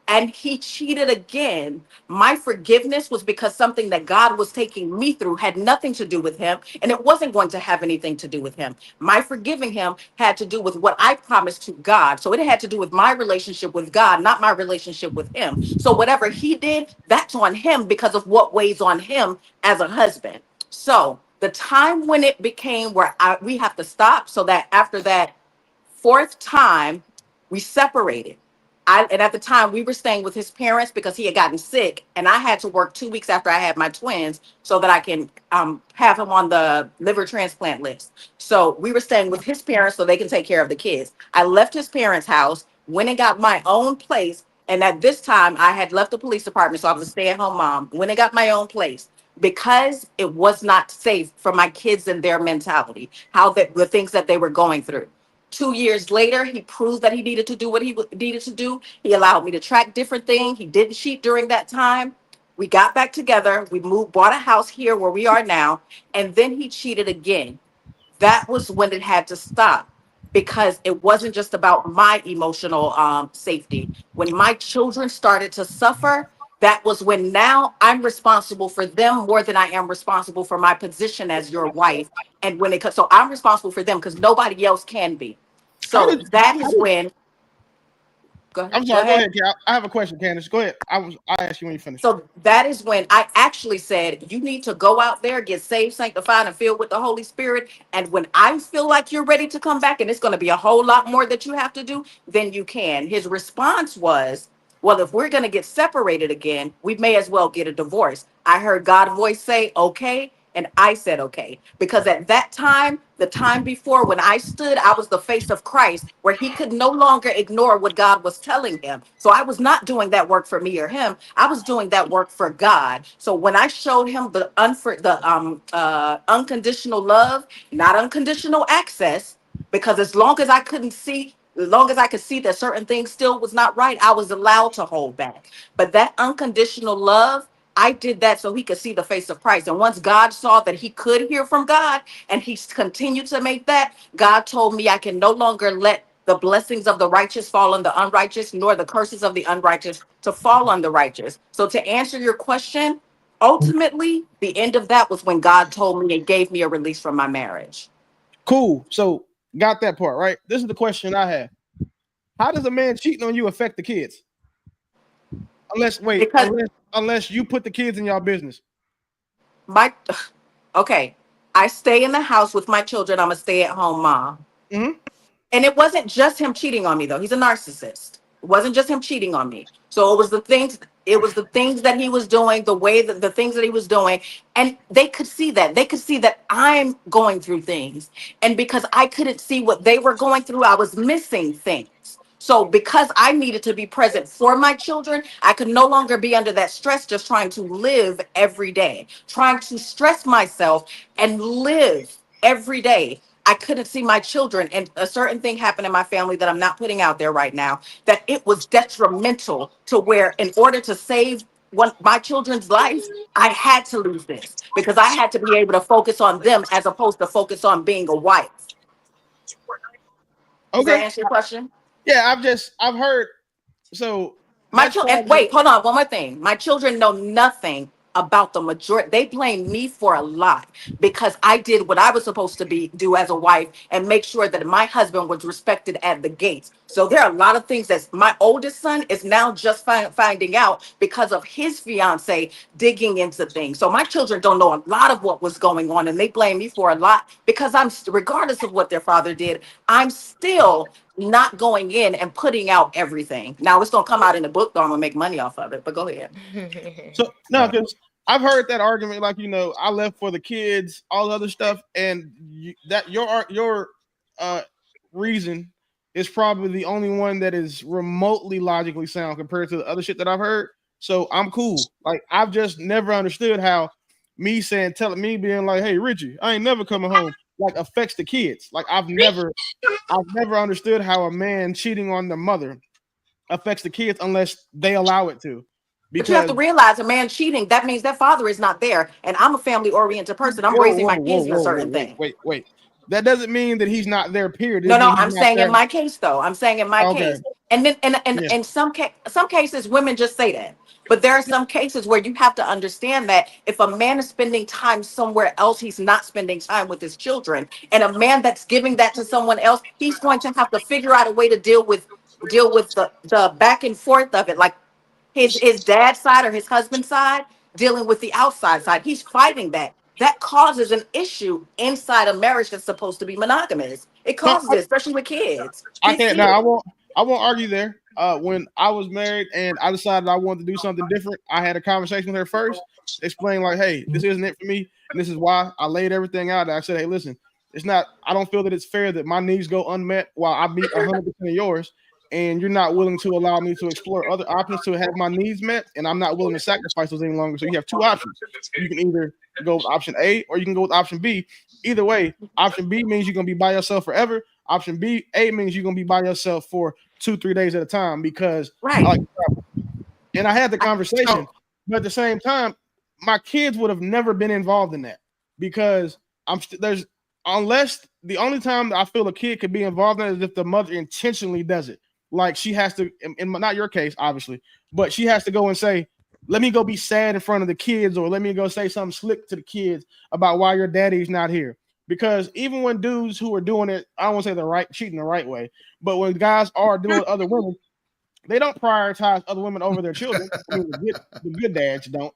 and he cheated again, my forgiveness was because something that God was taking me through had nothing to do with him, and it wasn't going to have anything to do with him. My forgiving him had to do with what I promised to God. So it had to do with my relationship with God, not my relationship with him. So whatever he did, that's on him because of what weighs on him as a husband. So the time when it became where we have to stop, so that after that fourth time, we separated. And at the time we were staying with his parents because he had gotten sick, and I had to work 2 weeks after I had my twins so that I can have him on the liver transplant list. So we were staying with his parents so they can take care of the kids. I left his parents' house, went and got my own place, and at this time I had left the police department, so I was a stay-at-home mom. Went and got my own place because it was not safe for my kids and their mentality, how the things that they were going through. 2 years later, he proved that he needed to do what he needed to do. He allowed me to track different things. He didn't cheat during that time. We got back together. We moved, bought a house here where we are now. And then he cheated again. That was when it had to stop because it wasn't just about my emotional safety. When my children started to suffer, that was when now I'm responsible for them more than I am responsible for my position as your wife. And when it comes, so I'm responsible for them because nobody else can be. How So did that is when, go ahead. I'm Go sorry, go ahead. ahead, I have a question, Candace. Go ahead. I ask you when you finish. So that is when I actually said, you need to go out there, get saved, sanctified, and filled with the Holy Spirit. And when I feel like you're ready to come back, and it's going to be a whole lot more that you have to do, then you can. His response was, well, if we're going to get separated again, we may as well get a divorce. I heard God's voice say, okay. And I said, okay. Because at that time, the time before when I stood, I was the face of Christ, where he could no longer ignore what God was telling him. So I was not doing that work for me or him. I was doing that work for God. So when I showed him the unconditional love, not unconditional access, because as long as I couldn't see, as long as I could see that certain things still was not right, I was allowed to hold back. But that unconditional love, I did that so he could see the face of Christ. And once God saw that he could hear from God and he continued to make that, God told me I can no longer let the blessings of the righteous fall on the unrighteous, nor the curses of the unrighteous to fall on the righteous. So to answer your question, ultimately, the end of that was when God told me and gave me a release from my marriage. Cool. So got that part right. This is the question I have. How does a man cheating on you affect the kids? Because Unless you put the kids in y'all business. my okay, I stay in the house with my children. I'm a stay-at-home mom. Mm-hmm. And it wasn't just him cheating on me, though. He's a narcissist. It wasn't just him cheating on me. So it was the things that he was doing, the way that the things that he was doing. And they could see that. They could see that I'm going through things. And because I couldn't see what they were going through, I was missing things. So because I needed to be present for my children, I could no longer be under that stress, just trying to live every day, trying to stress myself and live every day. I couldn't see my children. And a certain thing happened in my family that I'm not putting out there right now, that it was detrimental to where, in order to save my children's life, I had to lose this because I had to be able to focus on them as opposed to focus on being a wife. Does that Okay. answer your question? Yeah, I've heard. So My that's children, probably wait, hold on, one more thing. My children know nothing about the majority. They blame me for a lot because I did what I was supposed to do as a wife and make sure that my husband was respected at the gates. So there are a lot of things that my oldest son is now just finding out because of his fiance digging into things. So my children don't know a lot of what was going on, and they blame me for a lot because regardless of what their father did, I'm still not going in and putting out everything. Now it's gonna come out in the book, though I'm gonna make money off of it. But go ahead. so no, because I've heard that argument, like I left for the kids, all the other stuff, and that your reason is probably the only one that is remotely logically sound compared to the other shit that I've heard. So I'm cool. Like I've just never understood how telling me being like, "Hey Richie, I ain't never coming home," like affects the kids. Like I've never understood how a man cheating on the mother affects the kids unless they allow it to. But you have Because to realize a man cheating, that means that father is not there. And I'm a family oriented person. I'm raising my kids in a certain thing. wait. That doesn't mean that he's not there, period. It No, just no, means I'm he's not saying in there. my case, though. I'm saying in my Okay. case. And then and Yeah. in some cases, women just say that. But there are some cases where you have to understand that if a man is spending time somewhere else, he's not spending time with his children. And a man that's giving that to someone else, he's going to have to figure out a way to deal with the back and forth of it. Like his dad's side or his husband's side dealing with the outside side. He's fighting that. That causes an issue inside a marriage that's supposed to be monogamous. It No, causes it, especially with kids. I Kids can't. see Now it. I won't argue there. When I was married and I decided I wanted to do something different, I had a conversation with her first, explain like, "Hey, this isn't it for me, and this is why." I laid everything out. I said, "Hey, listen, it's not. I don't feel that it's fair that my needs go unmet while I meet 100% of yours, and you're not willing to allow me to explore other options to have my needs met, and I'm not willing to sacrifice those any longer. So you have two options. You can either go with option A or you can go with option B. Either way, option B means you're gonna be by yourself forever. Option A means you're gonna be by yourself for 2-3 days at a time because I like Right. to travel." And I had the conversation, So but at the same time, my kids would have never been involved in that because there's unless the only time that I feel a kid could be involved in it is if the mother intentionally does it. Like she has to, in not your case, obviously, but she has to go and say, let me go be sad in front of the kids, or let me go say something slick to the kids about why your daddy's not here. Because even when dudes who are doing it, I don't want to say the right cheating the right way, but when guys are dealing with other women, they don't prioritize other women over their children. I mean, the good dads don't.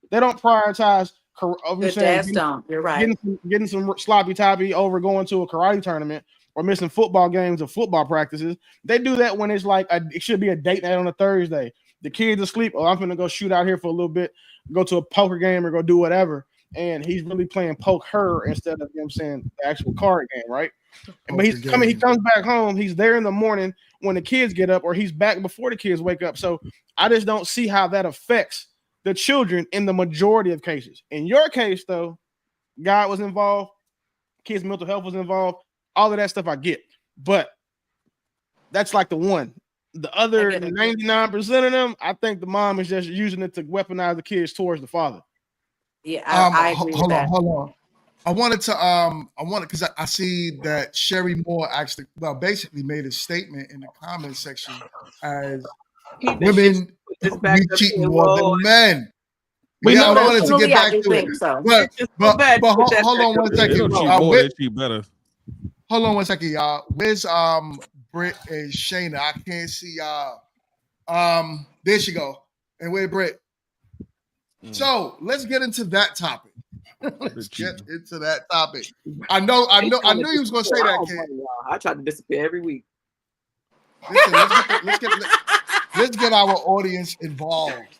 They don't prioritize. Good dads don't. You're right. Getting some sloppy toppy over going to a karate tournament or missing football games or football practices. They do that when it's like it should be a date night on a Thursday. The kids asleep. Oh, I'm gonna go shoot out here for a little bit, go to a poker game or go do whatever. And he's really playing poke her instead of saying the actual card game, right? But he comes back home. He's there in the morning when the kids get up, or he's back before the kids wake up. So I just don't see how that affects the children in the majority of cases. In your case, though, God was involved, kids' mental health was involved, all of that stuff I get. But that's like the one. The other 99% of them, I think the mom is just using it to weaponize the kids towards the father. Yeah, I agree with that. Hold on. I wanted because I see that Sherry Moore actually, basically made a statement in the comment section as women be cheating more than men. I wanted to get back to it. So. But hold on one second. They don't cheat more, they cheat better. Hold on one second, y'all. Where's Britt and Shayna? I can't see y'all. There she go. And where Britt? So let's get into that topic. I knew you was gonna say that, kid. I try to disappear every week. Listen, let's get our audience involved.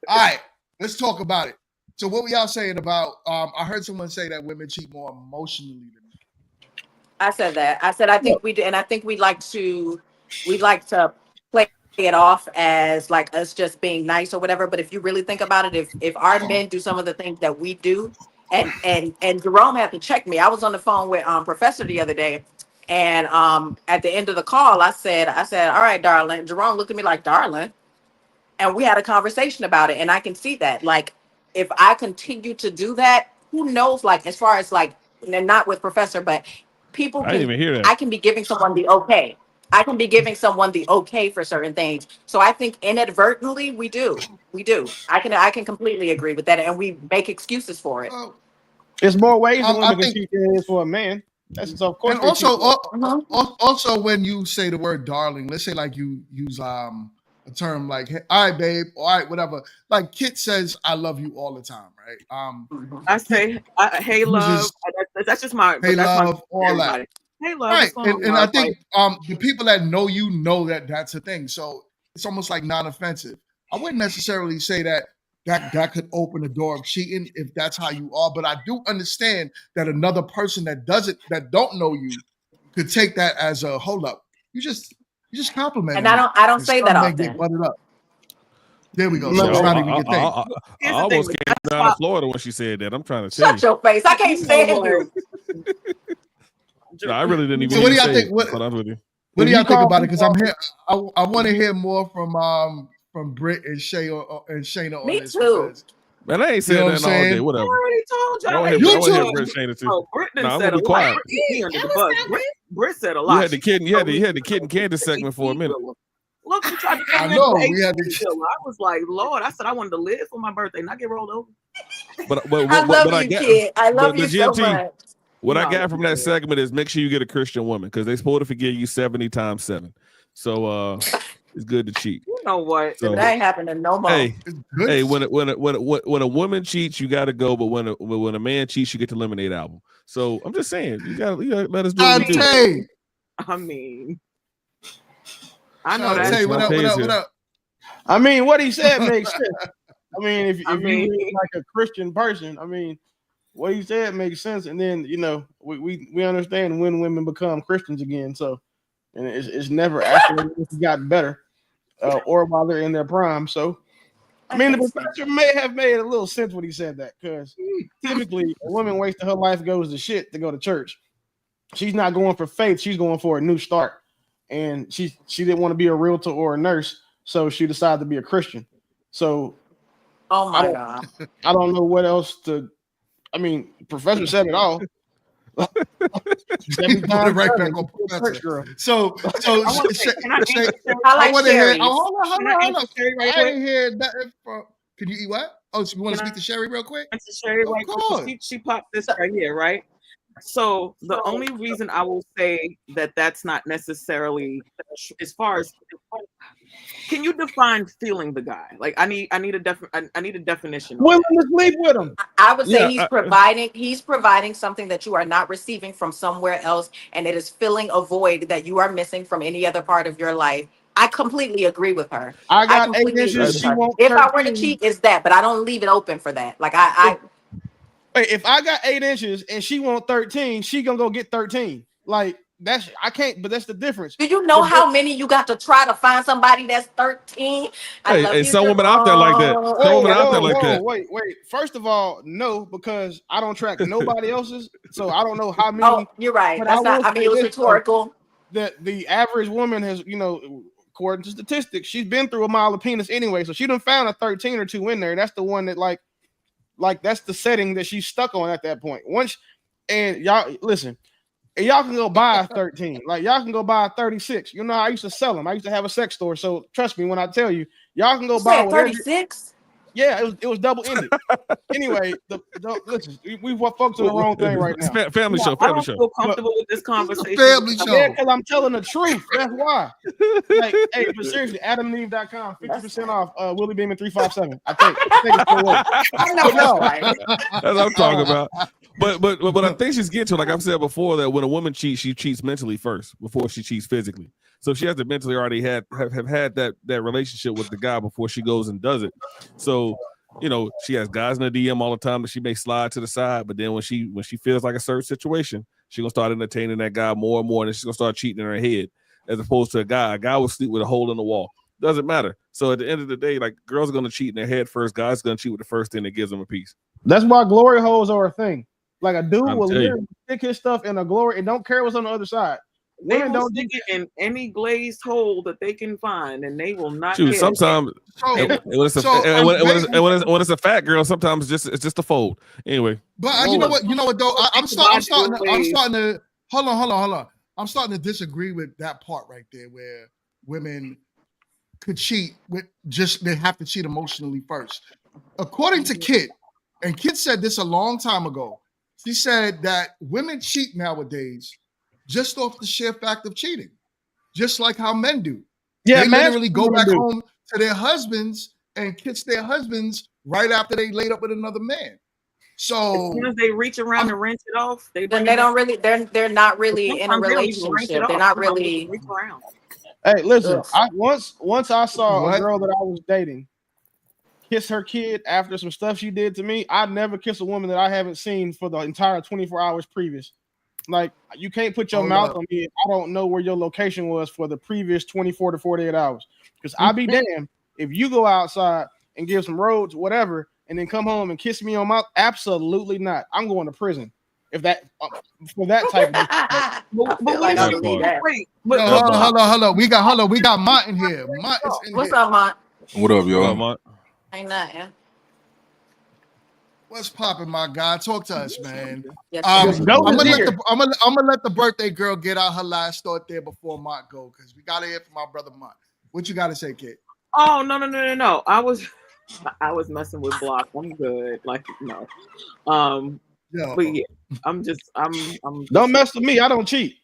All right, let's talk about it. So what were y'all saying about I heard someone say that women cheat more emotionally than men. I said that. I said I think we do, and I think we like to play it off as like us just being nice or whatever. But if you really think about it, if our men do some of the things that we do, and Jerome had to check me. I was on the phone with Professor the other day, and at the end of the call, I said, all right, darling. Jerome looked at me like, darling, and we had a conversation about it. And I can see that, like, if I continue to do that, who knows? Like, as far as like, and not with Professor, but people I didn't even hear that. I can be giving someone the okay. I can be giving someone the okay for certain things. So I think inadvertently we do. I can completely agree with that, and we make excuses for it. There's more ways that women can cheat than there is for a man. That's so. Of course. And also, when you say the word "darling," let's say like you use a term like, hey, "All right, babe," all right, whatever. Like Kit says, "I love you" all the time, right? I say, "Hey, love." That's just my. Hey, love, all that. Hey, love. Right, and I think the people that know you know that that's a thing. So it's almost like non-offensive. I wouldn't necessarily say that could open the door of cheating if that's how you are, but I do understand that another person that don't know you could take that as a hold up. You just compliment. And I don't say that often. Get butted up. There we go. So it's not even your thing. I almost came down to Florida when she said that. I'm trying to tell you. Shut your face. I can't stand you. No, I really didn't even. So what do y'all think? What do y'all think about it? Because I'm here. I want to hear more from Britt and Shayna on Me this. too. Man, I ain't saying nothing all day. Whatever. I already told y'all. I want to hear Britt Shayna too. Oh, Britt I'm said gonna be quiet. Britt said a lot. You had the kid and Candace segment for a minute. Look, we tried to I know we had I was like, Lord, I said I wanted to live for my birthday, not get rolled over. But I love you, kid. I love you so much. What I got from that segment is make sure you get a Christian woman because they're supposed to forgive you 70 times 7. So it's good to cheat. You know what? So, that ain't happening no more. Hey, when a woman cheats, you got to go. But when a man cheats, you get the Lemonade album. So I'm just saying, you gotta let us do what we do. I mean, I know that. Hey, what up? I mean, what he said makes sense. I mean, if you're like a Christian person, I mean, what he said makes sense. And then, we understand when women become Christians again. So, and it's never after it's gotten better or while they're in their prime. So, I mean, the professor may have made a little sense when he said that, because typically a woman wasting her life goes to shit to go to church. She's not going for faith. She's going for a new start. And she didn't want to be a realtor or a nurse. So she decided to be a Christian. So, oh my God, I don't know what else to. I mean, Professor said it all. Right back on Professor. So I want to hear. I didn't hear nothing from. Can you eat what? Oh, so you want to speak to Sherry real quick? To Sherry, right quick. She popped this right here, right? So the only reason I will say that that's not necessarily as far as, can you define feeling the guy? Like I need a definition. Willing to sleep with him. I would say he's providing something that you are not receiving from somewhere else, and it is filling a void that you are missing from any other part of your life. I completely agree with her. I got 8 completely inches. She won't. If I were to cheat, it's that, but I don't leave it open for that. Like I if I got 8 inches and she want 13, she gonna go get 13. Like that's I can't. But that's the difference. Do you know how many you got to try to find somebody that's 13? Hey, some women out there like that. Some women out there like that. Wait. First of all, no, because I don't track nobody else's, so I don't know how many. Oh, you're right. That's not. I mean, it was rhetorical. That the average woman has, according to statistics, she's been through a mile of penis anyway, so she done found a 13 or 2 in there. That's the one that like that's the setting that she's stuck on at that point. And y'all listen, y'all can go buy a 13, like y'all can go buy a 36. I used to sell them. I used to have a sex store, so trust me when I tell you, y'all can go buy 36. Yeah, it was double ended. Anyway, listen, we focus on the wrong thing right now. It's family show. I don't feel comfortable with this conversation. Family show. Yeah, because I'm telling the truth. That's why. Like, hey, but seriously, AdamandEve.com, 50% off. Willie Beeman 357. I think it's still working. I know that's right. That's what I'm talking about. But I think she's getting to, like I've said before, that when a woman cheats, she cheats mentally first before she cheats physically. So she has to mentally already have had that relationship with the guy before she goes and does it. So, she has guys in the DM all the time that she may slide to the side, but then when she feels like a certain situation, she's gonna start entertaining that guy more and more, and then she's gonna start cheating in her head, as opposed to a guy. A guy will sleep with a hole in the wall. Doesn't matter. So at the end of the day, like, girls are gonna cheat in their head first, guys are gonna cheat with the first thing that gives them a piece. That's why glory holes are a thing. Like a dude will literally stick his stuff in a glory and don't care what's on the other side. Women don't stick it in any glazed hole that they can find, and they will not. Shoot, sometimes when it's a fat girl, sometimes it's just a fold. Anyway, but you know what though, I'm starting to hold on. I'm starting to disagree with that part right there, where women could cheat with they have to cheat emotionally first. According to Kit, and Kit said this a long time ago. She said that women cheat nowadays just off the sheer fact of cheating, just like how men do. Yeah, they literally go back home to their husbands and kiss their husbands right after they laid up with another man. So as soon as they reach around to rinse it off, they're not really in a relationship. They're not really. Hey, listen. Once I saw a girl that I was dating kiss her kid after some stuff she did to me. I'd never kiss a woman that I haven't seen for the entire 24 hours previous. Like, you can't put your mouth on me if I don't know where your location was for the previous 24 to 48 hours. Because I'll be damned if you go outside and give some roads, whatever, and then come home and kiss me on my mouth. Absolutely not. I'm going to prison. If that for that type of Hold on. We got Mont in here. Mont is in What's up, Mont? What up, y'all? Ain't nothing. What's popping, my guy? Talk to us, man. Yes, I'm gonna let the birthday girl get out her last thought there before Mont go, because we gotta hear from my brother Mont. What you gotta say, kid? Oh no. I was messing with Block. I'm good. Like, no. But yeah, I'm don't mess with me. I don't cheat.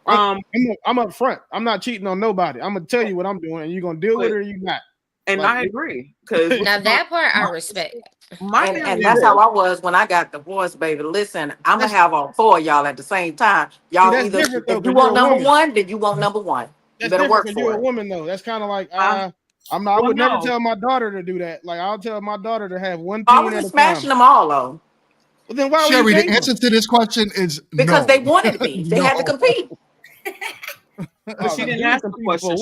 I'm up front. I'm not cheating on nobody. I'm gonna tell you what I'm doing, and you're gonna deal with it or you're not. And I agree, because now that part I respect. And that's how I was when I got divorced, baby. Listen, I'm gonna have all four of y'all at the same time. Y'all either if you want number one, then you want number one. You better work for you're it. A woman though. That's kind of like I would never tell my daughter to do that. Like, I'll tell my daughter to have one. I was smashing them all though. Well, then why? Sherry, the answer to this question is because they wanted me. They had to compete. But she didn't ask the question.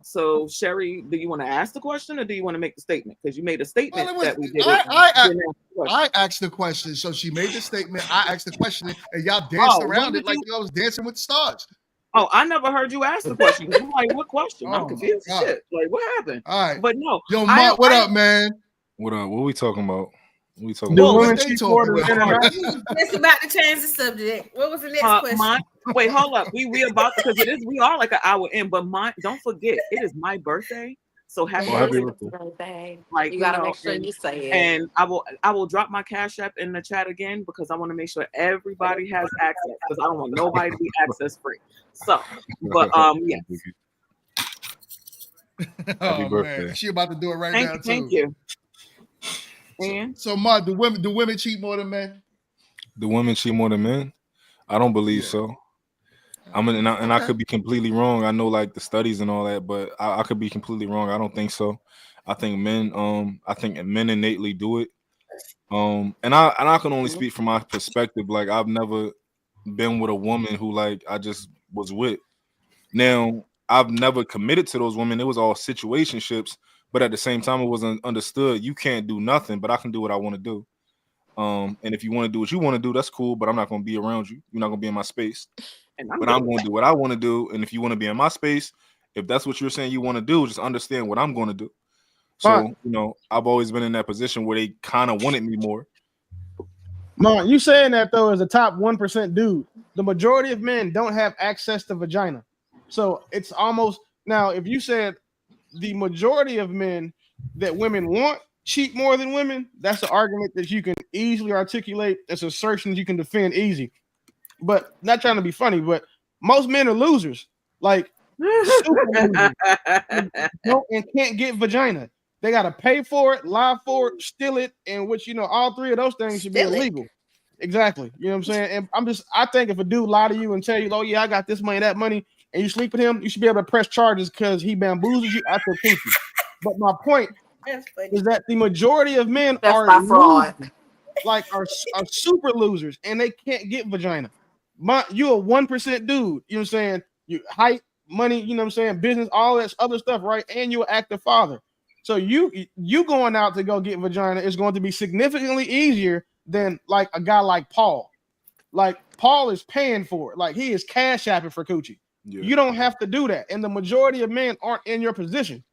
So, Sherry, do you want to ask the question or do you want to make the statement? Because you made a statement that we did. I asked the question, so she made the statement. I asked the question, and y'all danced around it like y'all was dancing with the stars. Oh, I never heard you ask the question. I'm like, what question? I'm confused. Shit. Like, what happened? All right, but no. Yo, Mark, what up, man? What up? What are we talking about? It's about to change the subject. What was the next question? Wait, hold up. We about because we are like an hour in, but don't forget, it is my birthday. So happy birthday. Like you gotta make sure you say it. And I will drop my Cash App in the chat again because I want to make sure everybody has access because I don't want nobody to be access free. So, but yes. Oh man, she about to do it right now too. Thank you. And so, Mark, do women cheat more than men? Do women cheat more than men? I don't believe so. I mean, and I could be completely wrong. I know like the studies and all that, but I could be completely wrong. I don't think so. I think men innately do it. And I can only speak from my perspective. Like I've never been with a woman who like I just was with. Now I've never committed to those women. It was all situationships, but at the same time, it wasn't understood. You can't do nothing, but I can do what I want to do. And if you want to do what you want to do, that's cool. But I'm not going to be around you. You're not going to be in my space. But I'm going to do what I want to do. And if you want to be in my space, if that's what you're saying you want to do, just understand what I'm going to do. So, I've always been in that position where they kind of wanted me more. Mom, you saying that though as a top 1% dude, the majority of men don't have access to vagina. So it's almost now if you said the majority of men that women want cheat more than women, that's an argument that you can easily articulate. That's assertions you can defend easy. But not trying to be funny, but most men are losers. Like super losers. And can't get vagina. They gotta pay for it, lie for it, steal it, and which all three of those things should be illegal. Exactly. You know what I'm saying? And I think if a dude lie to you and tell you, oh yeah, I got this money, that money, and you sleep with him, you should be able to press charges because he bamboozles you. I feel kinky. But my point is that the majority of men are fraud. Like are super losers and they can't get vagina. You're a 1% dude, you know what I'm saying? You height, money, you know what I'm saying, business, all that other stuff, right? And you're an active father. So you going out to go get vagina is going to be significantly easier than like a guy like Paul. Like Paul is paying for it. Like he is cash apping for coochie. Yeah. You don't have to do that. And the majority of men aren't in your position.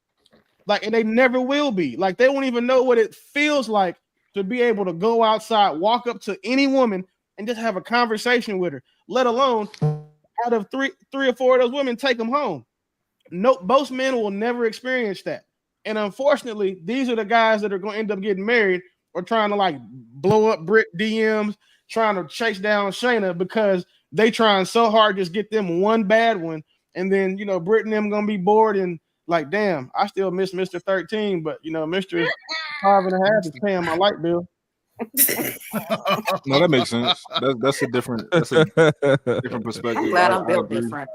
Like, and they never will be. Like they won't even know what it feels like to be able to go outside, walk up to any woman and just have a conversation with her, let alone out of three or four of those women, take them home. No, most men will never experience that. And unfortunately, these are the guys that are going to end up getting married or trying to like blow up Brit DMs, trying to chase down Shayna because they trying so hard to just get them one bad one. And then, Brit and them going to be bored and like, damn, I still miss Mr. 13, but, Mr. 5.5 is paying my light bill. No, that makes sense. That's a different perspective. I'm glad I'm built different.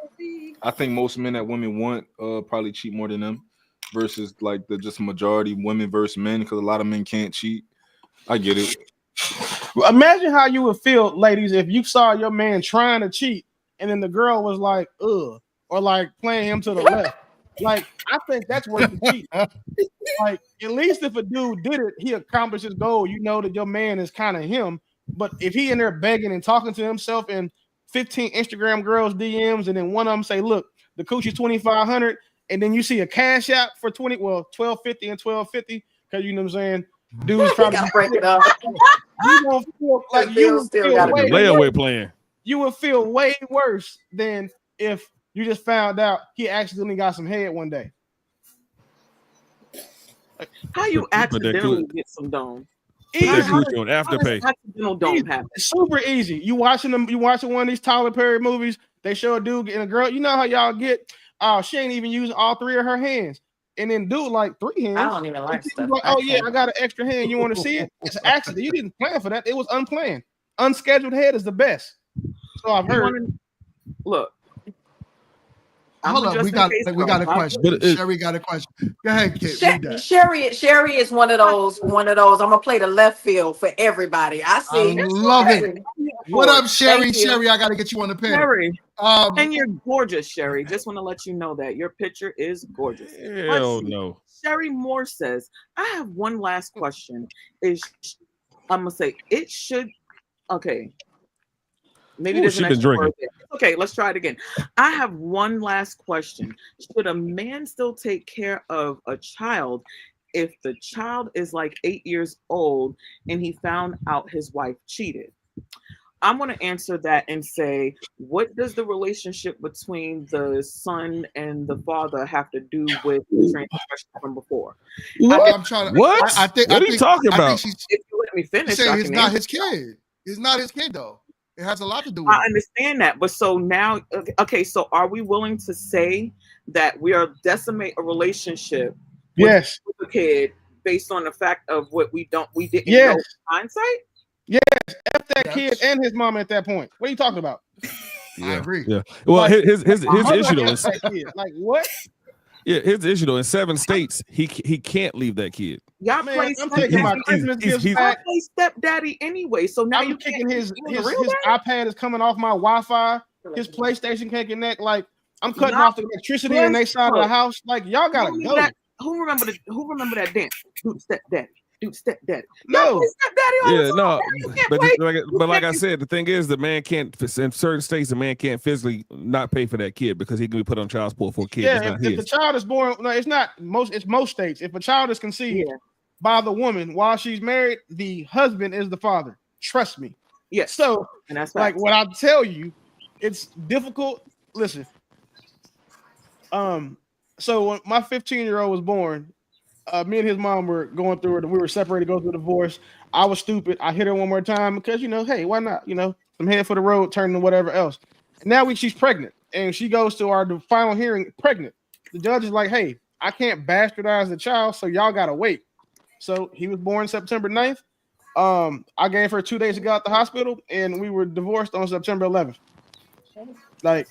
I think most men that women want probably cheat more than them versus like the just majority women versus men because a lot of men can't cheat. I get it. Well, imagine how you would feel, ladies, if you saw your man trying to cheat and then the girl was like, ugh, or like playing him to the left. Like, I think that's worth the cheat. Like, at least if a dude did it, he accomplished his goal. You know that your man is kind of him. But if he in there begging and talking to himself and 15 Instagram girls DMs, and then one of them say, look, the coochie's 2,500, and then you see a cash out for 1250 and 1250, because you know what I'm saying, dudes probably break it up. You gonna feel like you still got a layaway plan. You would feel way worse than if you just found out he accidentally got some head one day. How you accidentally get some dome? On Afterpay. Accidental dome happen? Super easy. You watching one of these Tyler Perry movies, they show a dude and a girl, you know how y'all get, she ain't even using all three of her hands. And then dude like 3 hands. I don't even like stuff. Like, oh yeah, I got an extra hand. You want to see it? It's an accident. You didn't plan for that. It was unplanned. Unscheduled head is the best. So I've heard. Look. Hold up, we got a question. Sherry got a question. Go ahead, kid. Sherry is one of those. I'm gonna play the left field for everybody. I see. I love it. What up, Sherry? Sherry, I got to get you on the pen. Sherry, and you're gorgeous, Sherry. Just want to let you know that your picture is gorgeous. Hell no. Sherry Moore says, "I have one last question. I'm gonna say it should. Okay." Maybe there's an extra word there. Okay, let's try it again. I have one last question. Should a man still take care of a child if the child is like 8 years old and he found out his wife cheated? I'm going to answer that and say, what does the relationship between the son and the father have to do with the transgression from before? I'm trying to. What? I think. What are you talking I about? think she's If you let me finish, saying I it's can not answer. his kid. It's not his kid though. It has a lot to do with I understand that, but so now, okay, so are we willing to say that we are decimate a relationship with a kid based on the fact of what we didn't know in hindsight? Yes, F that kid and his mom at that point. What are you talking about? Yeah, I agree. Yeah. Well, Like, his issue though is that kid. Like what? yeah, his issue though in 7 states he can't leave that kid. Y'all Man, play I'm taking my Christmas gifts back. play stepdaddy anyway, so now I'm you kicking can't. his iPad is coming off my Wi-Fi. His PlayStation can't connect. Like I'm cutting off the electricity in their side of the house. Like y'all gotta go. Who remember that dance? Dude, stepdaddy. Dude, stepdaddy. No. Stepdaddy all the time. But like I said, the thing is, the man can't. In certain states, the man can't physically not pay for that kid because he can be put on child support for a kid. Yeah, if the child is born, no, it's not most. It's most states. If a child is conceived by the woman while she's married, the husband is the father. Trust me. Yes. So, and that's like what I tell you, it's difficult. Listen. So when my 15-year-old was born, me and his mom were going through it. We were separated, go through a divorce. I was stupid. I hit her one more time because, hey, why not? I'm headed for the road, turning to whatever else. And now she's pregnant, and she goes to the final hearing pregnant. The judge is like, hey, I can't bastardize the child, so y'all got to wait. So he was born September 9th. I gave her 2 days to go out the hospital, and we were divorced on September 11th. Like,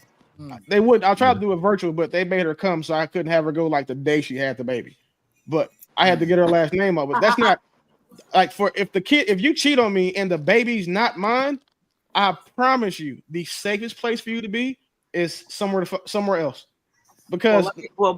they would. I tried to do it virtual, but they made her come, so I couldn't have her go like the day she had the baby. But I had to get her last name up. But that's not like if you cheat on me and the baby's not mine, I promise you the safest place for you to be is somewhere else. Because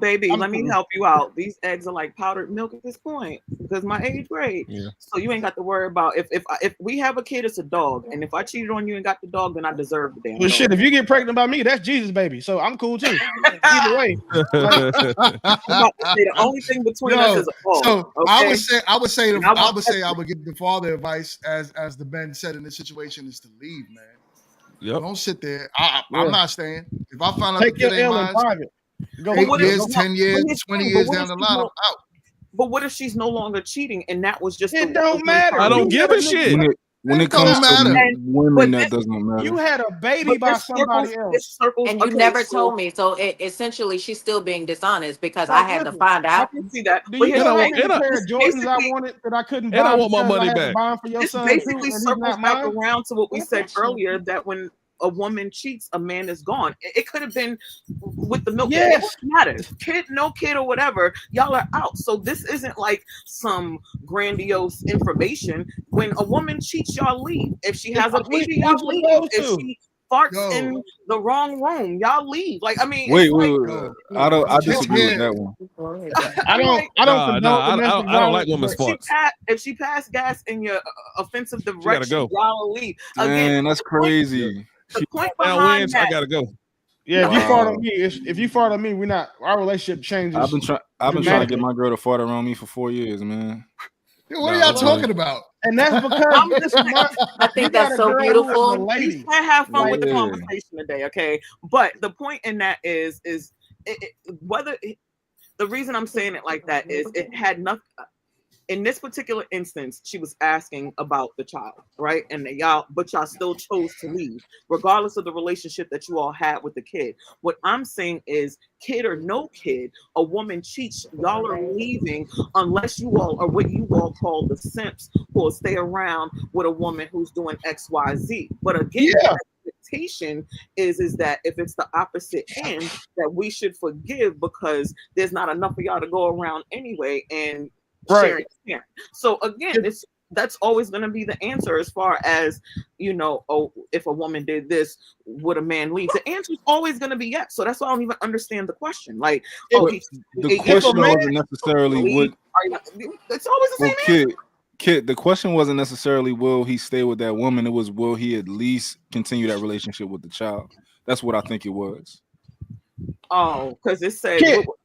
baby, let me help you out. These eggs are like powdered milk at this point because my age grade. Yeah. So you ain't got to worry about if we have a kid, it's a dog, and if I cheated on you and got the dog, then I deserve the damn. Well, shit, if you get pregnant by me, that's Jesus' baby, so I'm cool too. Either way, the only thing between us is a dog. So okay? I would say I would give the father advice as the Ben said in this situation is to leave, man. Yep. Don't sit there. I'm not staying. If I find out the kid ain't mine, private. 8 years, 10 years, 20 years down the line, I'm out. But what if she's no longer cheating and that was just it don't matter. I don't give a shit. When it comes to women, that doesn't matter. You had a baby by somebody else. And you never told me. So essentially, she's still being dishonest because I had to find out. I can see that. Do you know a pair of Jordans I wanted that I couldn't buy? And I want my money back. For your son basically too, circles back around to what we said earlier, that when a woman cheats, a man is gone. It could have been with the milk. Yes. It doesn't matter. Kid, no kid or whatever, y'all are out. So this isn't like some grandiose information. When a woman cheats, y'all leave. If she has a baby, y'all leave. If she farts in the wrong room, y'all leave. Like, I mean, wait. I disagree with that one. I don't like women's farts. If she passed gas in your offensive direction, y'all leave. Man, that's crazy. The point behind that, I gotta go. Yeah, if you fart on me, we're not. Our relationship changes. I've been trying to get my girl to fart around me for 4 years, man. What are y'all talking about? And that's because I think that's so beautiful. We can't have fun with the conversation today, okay? But the point in that is whether the reason I'm saying it like that is it had nothing. In this particular instance, she was asking about the child, right? And y'all still chose to leave, regardless of the relationship that you all had with the kid. What I'm saying is, kid or no kid, a woman cheats, y'all are leaving unless you all are what you all call the simps who will stay around with a woman who's doing X, Y, Z. But again, expectation is that if it's the opposite end, that we should forgive because there's not enough of y'all to go around anyway, and sharing. So again, that's always going to be the answer as far as, if a woman did this, would a man leave? The answer is always going to be yes. So that's why I don't even understand the question. Like, the question wasn't necessarily would. It's always the same answer. Kid, the question wasn't necessarily will he stay with that woman. It was will he at least continue that relationship with the child. That's what I think it was. Oh, because it said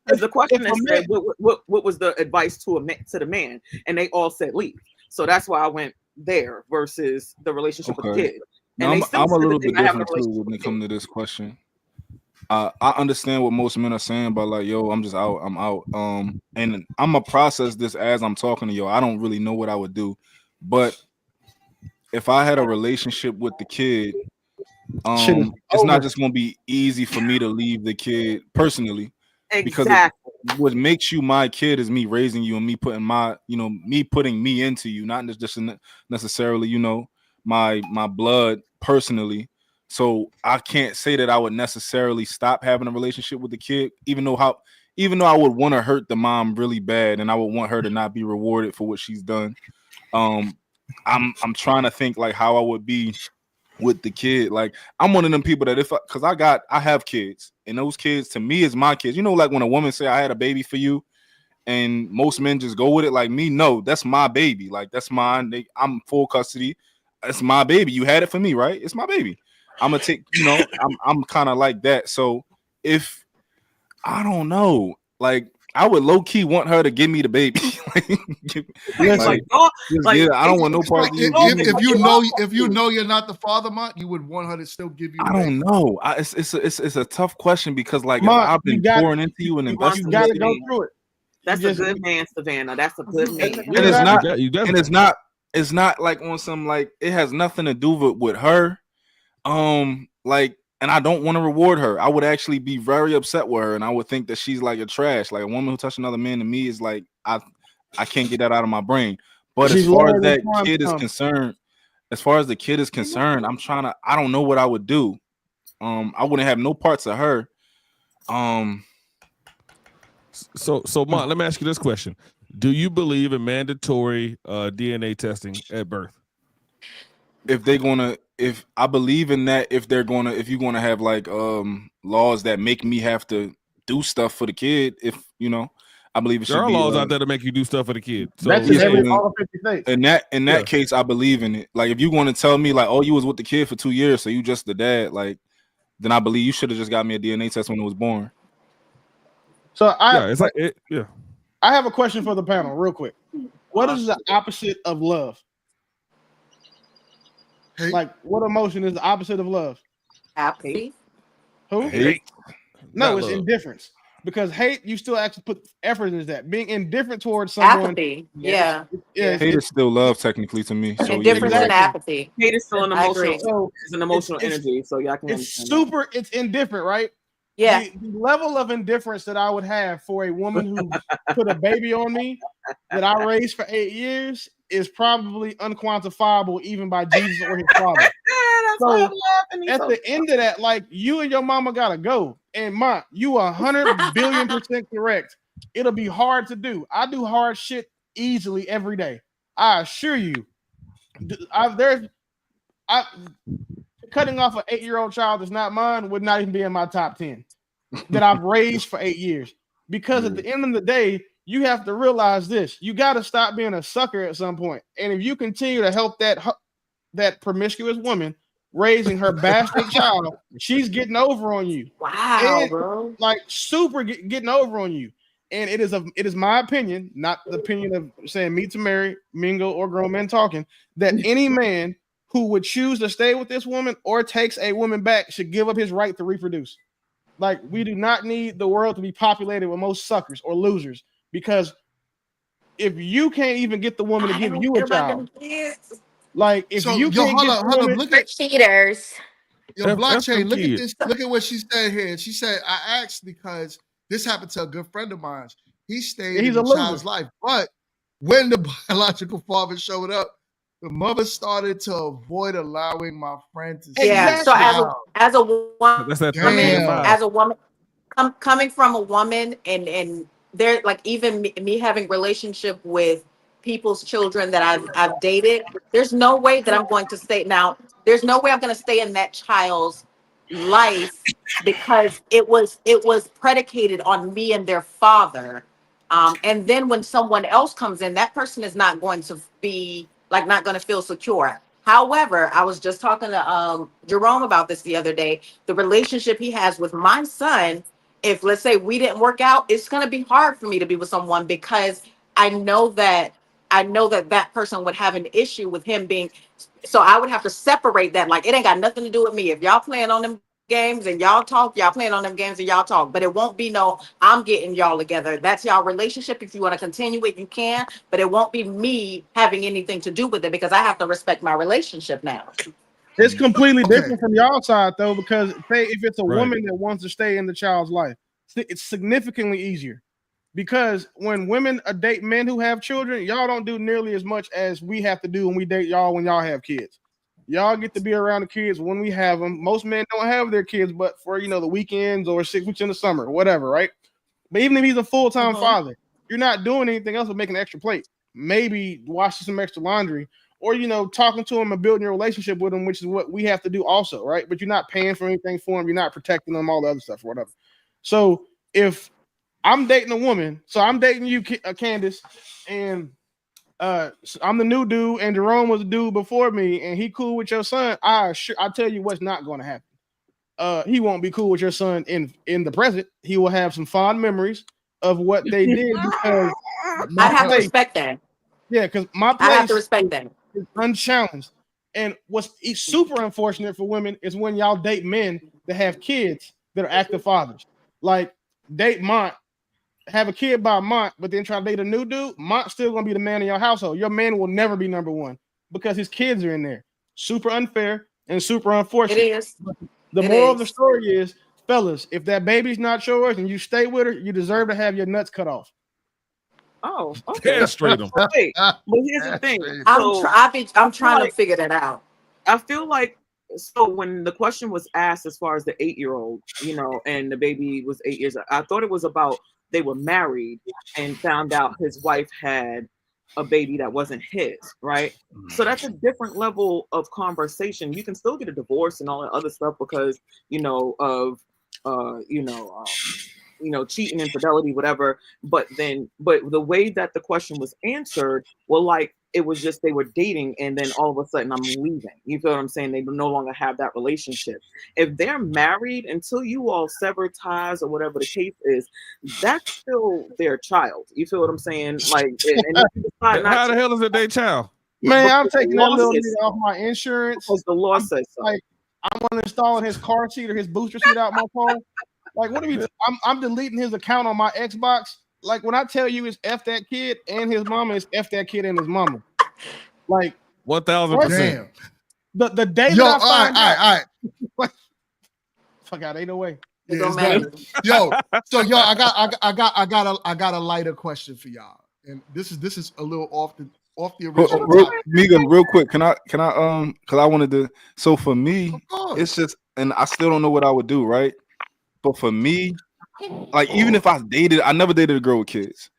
the question that said what was the advice to the man, and they all said leave. So that's why I went there versus the relationship with the kid. No, And they still I'm a say that little they're bit not having a different too relationship when with it the kid. comes to this question. I understand what most men are saying, but like, yo, I'm just out. I'm out. And I'm gonna process this as I'm talking to you. I don't really know what I would do, but if I had a relationship with the kid, Shit is it's not over. just gonna be easy for me to leave the kid personally, because Exactly. what makes you my kid is me raising you and me putting my, me putting me into you, not just necessarily, my blood personally. So I can't say that I would necessarily stop having a relationship with the kid, even though I would want to hurt the mom really bad and I would want her to not be rewarded for what she's done. Um, I'm trying to think like how I would be with the kid. Like I'm one of them people that because I have kids and those kids to me is my kids. Like when a woman say I had a baby for you, and most men just go with it. Like me, no, that's my baby. Like that's mine. I'm full custody. It's my baby. You had it for me, right? It's my baby. I'm gonna take. I'm kind of like that. So if I don't know, like I would low key want her to give me the baby. Listen, oh, just like I don't want no So part of you. Give me. if you know you're not the father, Mont, you would want her to still give you the I baby. don't know. It's a tough question because like if Mark, I've you been got pouring into you and he wants you investing a got good to into go you, man. through it. That's a good man, Savannah. That's a good man. and it's not You and it's not it's not like on some like it has nothing to do with her. Like, and I don't want to reward her. I would actually be very upset with her, and I would think that she's like a trash. Like a woman who touched another man to me is like I can't get that out of my brain. But She's lower than time come. as far as the kid is concerned, I don't know what I would do. I wouldn't have no parts of her. So Mont, let me ask you this question: do you believe in mandatory DNA testing at birth? If I believe in that, if you're gonna have like laws that make me have to do stuff for the kid, I believe it There should are be laws out there to make you do stuff for the kid. So That's in yes, every well, all 50 states. in that Yeah. case, I believe in it. Like if you want to tell me like, oh, you was with the kid for 2 years, so you just the dad, like then I believe you should have just got me a DNA test when it was born. So Yeah, it's like yeah. I have a question for the panel, real quick. What is the opposite of love? Hate. Like, what emotion is the opposite of love? Apathy. Who? Hate. No, Not it's love. indifference. Because hate, you still actually put effort into that. Being indifferent towards someone, Apathy. Yeah. yeah, Hate is still love technically to me. So yeah, you're Indifference right. and apathy. Hate is still an I emotional. agree. So It's an emotional energy. So y'all can it's understand that. it's indifferent, right? Yeah. The level of indifference that I would have for a woman who put a baby on me that I raised for 8 years is probably unquantifiable even by Jesus or his father. That's why I'm laughing. At the end of that, like you and your mama gotta go. And Mont, you 100 billion% correct. It'll be hard to do. I do hard shit easily every day. I assure you. Cutting off an 8-year-old child that's not mine would not even be in my top 10 that I've raised for 8 years. Because at the end of the day, you have to realize this: you got to stop being a sucker at some point. And if you continue to help that promiscuous woman raising her bastard child, she's getting over on you. Wow, And bro. like super getting over on you. And it is my opinion, not the opinion of saying me to marry, mingle, or grown men talking, that any man who would choose to stay with this woman or takes a woman back should give up his right to reproduce. Like, we do not need the world to be populated with most suckers or losers, because if you can't even get the woman to give you a child, like if So you can't hold get up, the woman, look at Cheaters. your blockchain. Look at this. Look at what she said here. She said, "I asked because this happened to a good friend of mine. He stayed in the child's life, but when the biological father showed up, the mother started to avoid allowing my friend to see his So child." as a woman, That's that as a woman, coming from a woman, and there, like, even me having relationship with people's children that I've dated, there's no way that I'm going to stay now. There's no way I'm going to stay in that child's life because it was predicated on me and their father. And then when someone else comes in, that person is not going to be like, not going to feel secure. However, I was just talking to Jerome about this the other day. The relationship he has with my son, if let's say we didn't work out, it's going to be hard for me to be with someone because I know that I know that that person would have an issue with him being, so I would have to separate that. Like, it ain't got nothing to do with me. If y'all playing on them games and y'all talk, y'all playing on them games and y'all talk, but it won't be no, I'm getting y'all together. That's y'all relationship. If you want to continue it, you can, but it won't be me having anything to do with it because I have to respect my relationship now. It's completely Okay. different from y'all side though, because say if it's a Right. woman that wants to stay in the child's life, it's significantly easier. Because when women date men who have children, y'all don't do nearly as much as we have to do when we date y'all when y'all have kids. Y'all get to be around the kids when we have them. Most men don't have their kids, but for the weekends or 6 weeks in the summer, whatever, right? But even if he's a full-time father, you're not doing anything else but making an extra plate. Maybe washing some extra laundry, or talking to him and building your relationship with him, which is what we have to do also, right? But you're not paying for anything for him, you're not protecting them, all the other stuff or whatever. So if I'm dating a woman, so I'm dating you, Candace, and I'm the new dude, and Jerome was a dude before me, and he cool with your son. I tell you what's not going to happen. He won't be cool with your son in the present. He will have some fond memories of what they did because I have to respect that. Yeah, because my I have to place respect that. is unchallenged. And what's super unfortunate for women is when y'all date men that have kids that are active fathers. Like, date Mont, have a kid by Mont, but then try to date a new dude. Mont's still gonna be the man in your household. Your man will never be number one because his kids are in there. Super unfair and super unfortunate. It is. The moral of the story is, fellas, if that baby's not yours and you stay with her, you deserve to have your nuts cut off. Oh, okay. Castrate them. Wait, but here's the thing. I'm trying to figure that out. I feel like, so when the question was asked as far as the 8-year-old, and the baby was 8 years, I thought it was about they were married and found out his wife had a baby that wasn't his, right? So that's a different level of conversation. You can still get a divorce and all that other stuff because, of cheating, infidelity, whatever. But the way that the question was answered, well, like, it was just they were dating and then all of a sudden I'm leaving. You feel what I'm saying? They no longer have that relationship. If they're married, until you all sever ties or whatever the case is, that's still their child. You feel what I'm saying? Like, and if you decide How the hell is it their child? Man, I'm Because taking the that law little says nigga so. off my insurance. Because the law says so. Like, I'm uninstalling his car seat or his booster seat out my car. Like, what are we? I'm deleting his account on my Xbox. Like, when I tell you it's F that kid and his mama, it's F that kid and his mama. Like, 1000%. The day Yo, that I find out, all right. Fuck out, ain't no way. Yeah, it's done. Yo, I got a lighter question for y'all, and this is a little off the original topic. Megan, real quick, can I because I wanted to. So for me, it's just, and I still don't know what I would do, right? But for me, like, even if I never dated a girl with kids.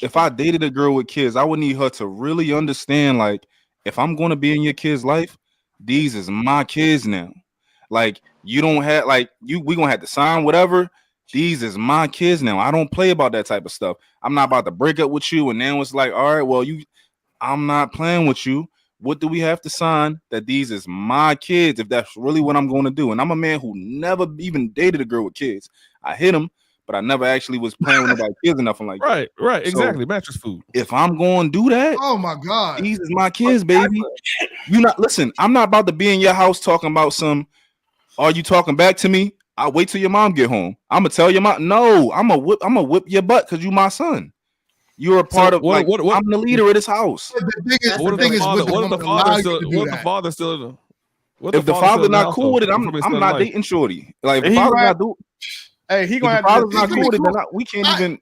If I dated a girl with kids, I would need her to really understand, like, if I'm going to be in your kid's life, these is my kids now. Like, you don't have, like, we gonna have to sign whatever. These is my kids now. I don't play about that type of stuff. I'm not about to break up with you and now it's like, all right, well, I'm not playing with you. What do we have to sign that these is my kids if that's really what I'm going to do? And I'm a man who never even dated a girl with kids. I hit them, but I never actually was playing with nobody kids or nothing like that. Right, exactly. So, mattress food. if I'm going to do that, oh my God, these is my kids, baby. Listen, I'm not about to be in your house talking about some, are you talking back to me? I'll wait till your mom get home. I'm gonna tell your mom, no, I'm gonna whip your butt because you my son. You're a part of what, I'm the leader of this house. The thing is, what if the father still? If the father not cool with it, I'm not dating shorty. Like, if the father's not do. Hey, he gonna have to. Not cool with it, then we can't even.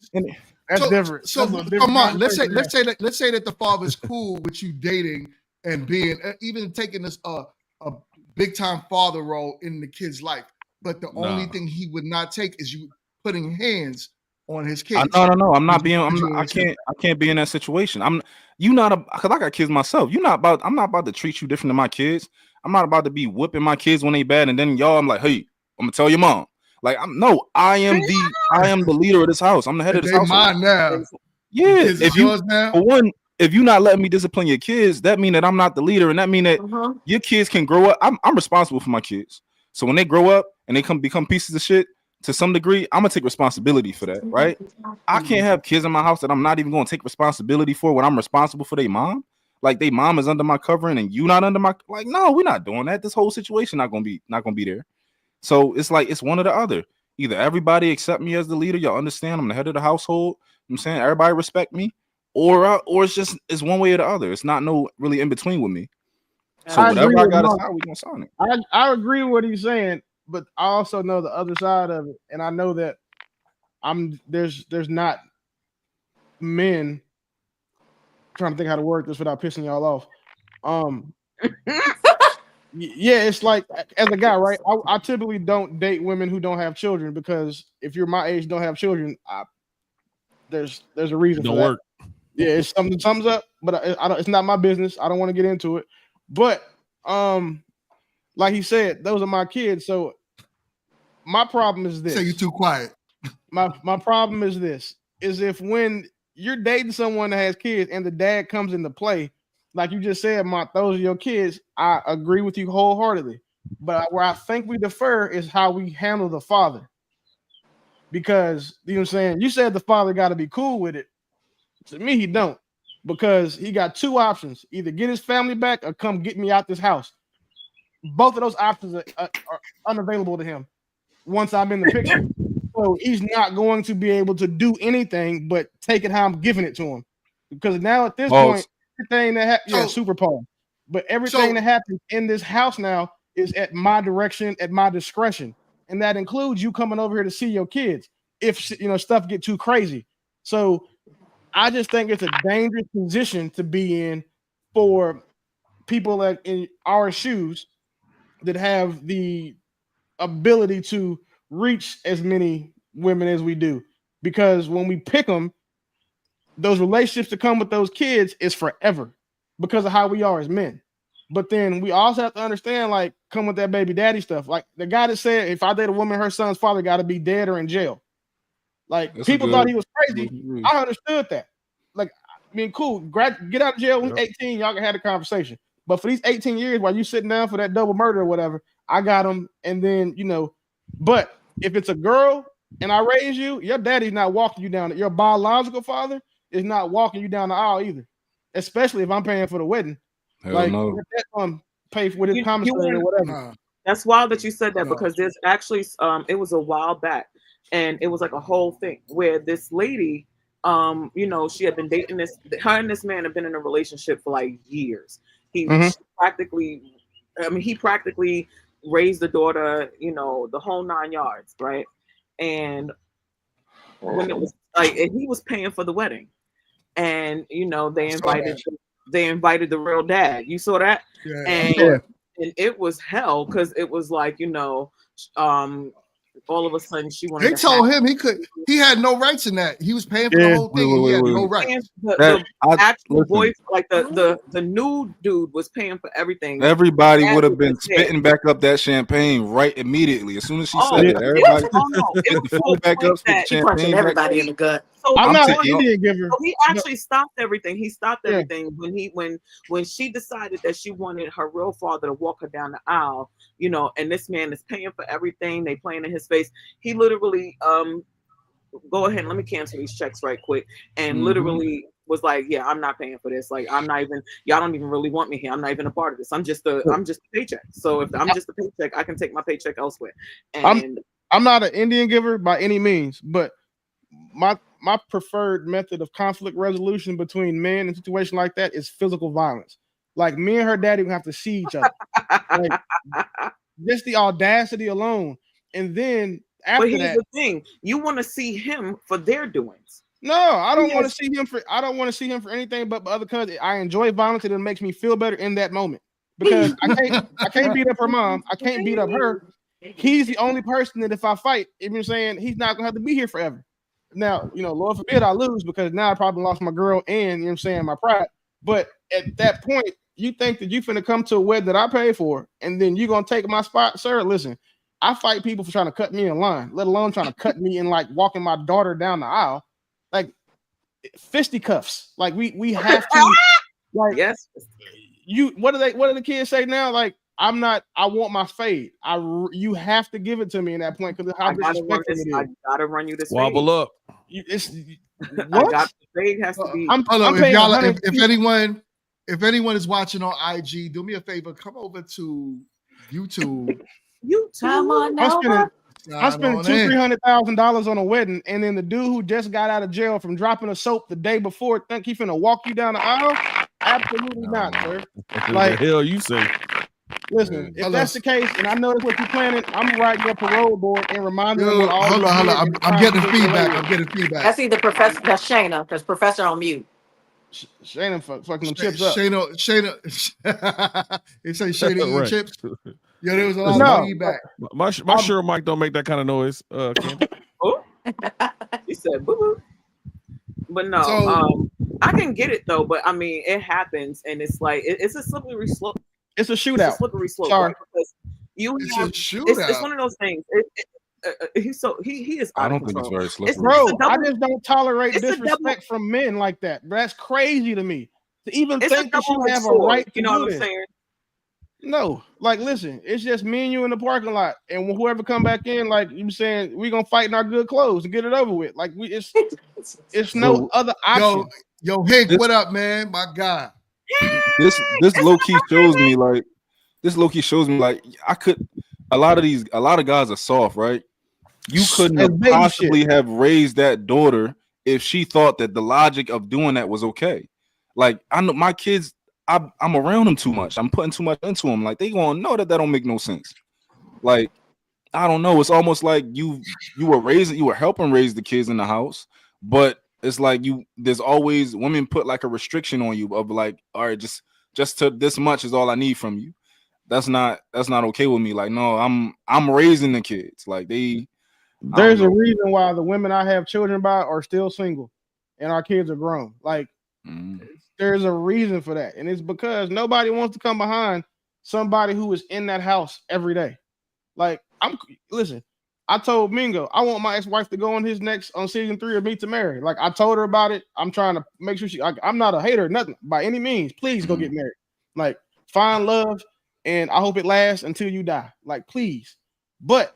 That's different. So come on, let's say that the father's cool with you dating and being even taking this a big time father role in the kid's life, but the only thing he would not take is you putting hands on his kids. No. I'm not being. I can't be in that situation. Because I got kids myself. I'm not about to treat you different than my kids. I'm not about to be whipping my kids when they bad, and then I'm like, hey, I'm gonna tell your mom. Like, I am the leader of this house. I'm the head of this house. Mine now. Yeah. If you're not letting me discipline your kids, that mean that I'm not the leader, and that mean that your kids can grow up. I'm responsible for my kids. So when they grow up and they become pieces of shit, to some degree, I'm gonna take responsibility for that, right? I can't have kids in my house that I'm not even gonna take responsibility for when I'm responsible for their mom. Like their mom is under my covering and you not under my, like, no, we're not doing that. This whole situation not gonna be there. So it's like it's one or the other. Either everybody accept me as the leader, y'all understand I'm the head of the household. I'm saying everybody respect me, or it's one way or the other. It's not no really in between with me. So whatever I gotta sign, we gonna sign it. I agree with what he's saying, but I also know the other side of it, and I know that there's not men. I'm trying to think how to word this without pissing y'all off. Yeah, it's like as a guy, right? I typically don't date women who don't have children because if you're my age, don't have children, there's a reason for that. Work. Yeah, it's something sums up, but I don't. It's not my business. I don't want to get into it. But like he said, those are my kids. So my problem is this. Say you're too quiet. My problem is this: is if when you're dating someone that has kids and the dad comes into play, like you just said, Mont, those are your kids. I agree with you wholeheartedly. But where I think we defer is how we handle the father. Because, you know what I'm saying? You said the father got to be cool with it. To me, he don't. Because he got two options. Either get his family back or come get me out this house. Both of those options are unavailable to him once I'm in the picture. So he's not going to be able to do anything but take it how I'm giving it to him. Because now at this point, everything that super Paul. But everything that happens in this house now is at my direction, at my discretion. And that includes you coming over here to see your kids if stuff get too crazy. So I just think it's a dangerous position to be in for people that in our shoes that have the ability to reach as many women as we do. Because when we pick them, those relationships that come with those kids is forever because of how we are as men. But then we also have to understand, like, come with that baby daddy stuff. Like the guy that said, if I date a woman, her son's father got to be dead or in jail. Like people thought he was crazy. I understood that. Like, I mean, cool. Get out of jail when 18. Y'all can have a conversation. But for these 18 years, while you sitting down for that double murder or whatever, I got them. And then, but if it's a girl and I raise you, your daddy's not walking you down. Your biological father is not walking you down the aisle either. Especially if I'm paying for the wedding. Hell like, no. That pay for his commissary or whatever. That's wild that you said that because there's actually, it was a while back. And it was like a whole thing where this lady, she had been dating her and this man have been in a relationship for like years. He practically raised the daughter, the whole 9 yards, right? And when it was like, and he was paying for the wedding, and they invited the real dad. You saw that, and it was hell because it was like all of a sudden she wanted. They told him he had no rights in that. He was paying for the whole thing. He had no rights. The actual boy, like the new dude, was paying for everything. Everybody would have been spitting back up that champagne right immediately as soon as she said it. Everybody it back up, spit champagne. Everybody in the gut. So I'm not an Indian giver. So he actually stopped everything. He stopped everything when she decided that she wanted her real father to walk her down the aisle, and this man is paying for everything. They playing in his face. He literally go ahead, let me cancel these checks right quick. And literally was like, yeah, I'm not paying for this. Like, I'm not even, y'all don't even really want me here. I'm not even a part of this. I'm just a paycheck. So if I'm just a paycheck, I can take my paycheck elsewhere. And I'm not an Indian giver by any means, but my preferred method of conflict resolution between men in a situation like that is physical violence. Like me and her daddy would have to see each other. Like, just the audacity alone. And then after here's the thing, you want to see him for their doings. No, I don't want to see him for anything but other because I enjoy violence and it makes me feel better in that moment. Because I can't beat up her mom. I can't beat up her. He's the only person that if I fight, even saying he's not gonna have to be here forever. Now, Lord forbid I lose because now I probably lost my girl and my pride. But at that point, you think that you finna come to a wedding that I paid for, and then you're gonna take my spot, sir? Listen, I fight people for trying to cut me in line, let alone trying to cut me in like walking my daughter down the aisle, like fisticuffs. Like we have to, like yes. What do the kids say now? Like I'm not. I want my fade. You have to give it to me in that point because how disrespectful it is. I gotta run you this Wobble fade. up. It's I what? got the fade has to be. I'm if paying y'all, 100. if anyone is watching on IG, do me a favor, come over to YouTube. Come on now, I'm spending $200,000-$300,000 on a wedding, and then the dude who just got out of jail from dropping a soap the day before think he finna walk you down the aisle? Absolutely not, sir. Like the hell you say? Listen, if that's the case, and I know that's what you're planning, I'm writing your parole board and reminding them what all. Hold on. I'm getting feedback. That's either Professor. That's Shayna, because Professor on mute. Shayna fucking them chips up. Shayna. They say Shayna eating Right. chips. Yeah, there was a lot of feedback. My sure mic don't make that kind of noise. Candy. Oh, he said boo boo. But no, I can get it though. But I mean, it happens, and it's like it's a slippery slope. It's a shootout. It's a slippery slope. Sorry. Right? Because it's a shootout. It's one of those things. He is. I don't think it's very slippery. Bro, I just don't tolerate disrespect from men like that. That's crazy to me. To even think that you have a right to do this. No, like listen, it's just me and you in the parking lot, and whoever come back in, like you saying, we gonna fight in our good clothes to get it over with. Like it's no other option. Yo, Hick, what up, man? My God. This low key shows me like a lot of guys are soft, right? You couldn't have possibly have raised that daughter if she thought that the logic of doing that was okay. Like I know my kids, I'm around them too much. I'm putting too much into them. Like they gonna know that don't make no sense. Like I don't know. It's almost like you were helping raise the kids in the house, but it's like there's always women put like a restriction on you of like, all right, just to this much is all I need from you. That's not okay with me. Like, no, I'm raising the kids. Like there's a reason why the women I have children by are still single and our kids are grown. Like there's a reason for that. And it's because nobody wants to come behind somebody who is in that house every day. Like listen, I told Mingo, I want my ex-wife to go on season 3 of Meet to Marry. Like I told her about it. I'm trying to make sure I'm not a hater, nothing by any means. Please go get married. Like find love, and I hope it lasts until you die. Like please. But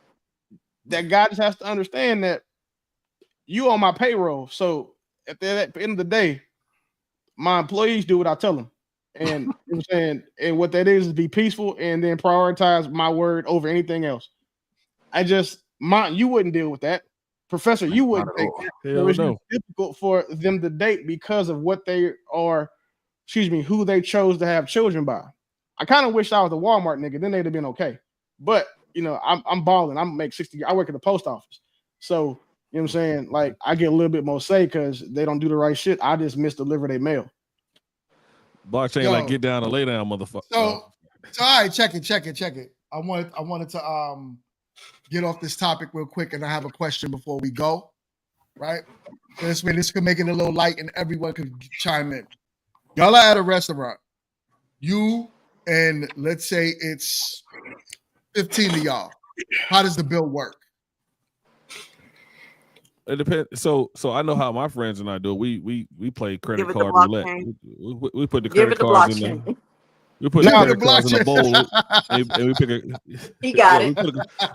that guy just has to understand that you on my payroll. So at the end of the day, my employees do what I tell them. And you know what I'm saying, and what that is be peaceful and then prioritize my word over anything else. You wouldn't deal with that. Professor, you wouldn't think it's difficult for them to date because of what they are, who they chose to have children by. I kind of wish I was a Walmart nigga, then they'd have been okay. But I'm balling. I make 60. I work at the post office. So you know what I'm saying? Like I get a little bit more say because they don't do the right shit. I just misdeliver their mail. Blockchain like get down and lay down, motherfucker. So all right, check it. I wanted to get off this topic real quick, and I have a question before we go. Right? This way, this could make it a little light, and everyone could chime in. Y'all are at a restaurant. You and let's say it's 15 of y'all. How does the bill work? It depends. So I know how my friends and I do it. We play credit card roulette. We put the credit cards in the. We put the credit cards in the bowl, and we pick a. He got it.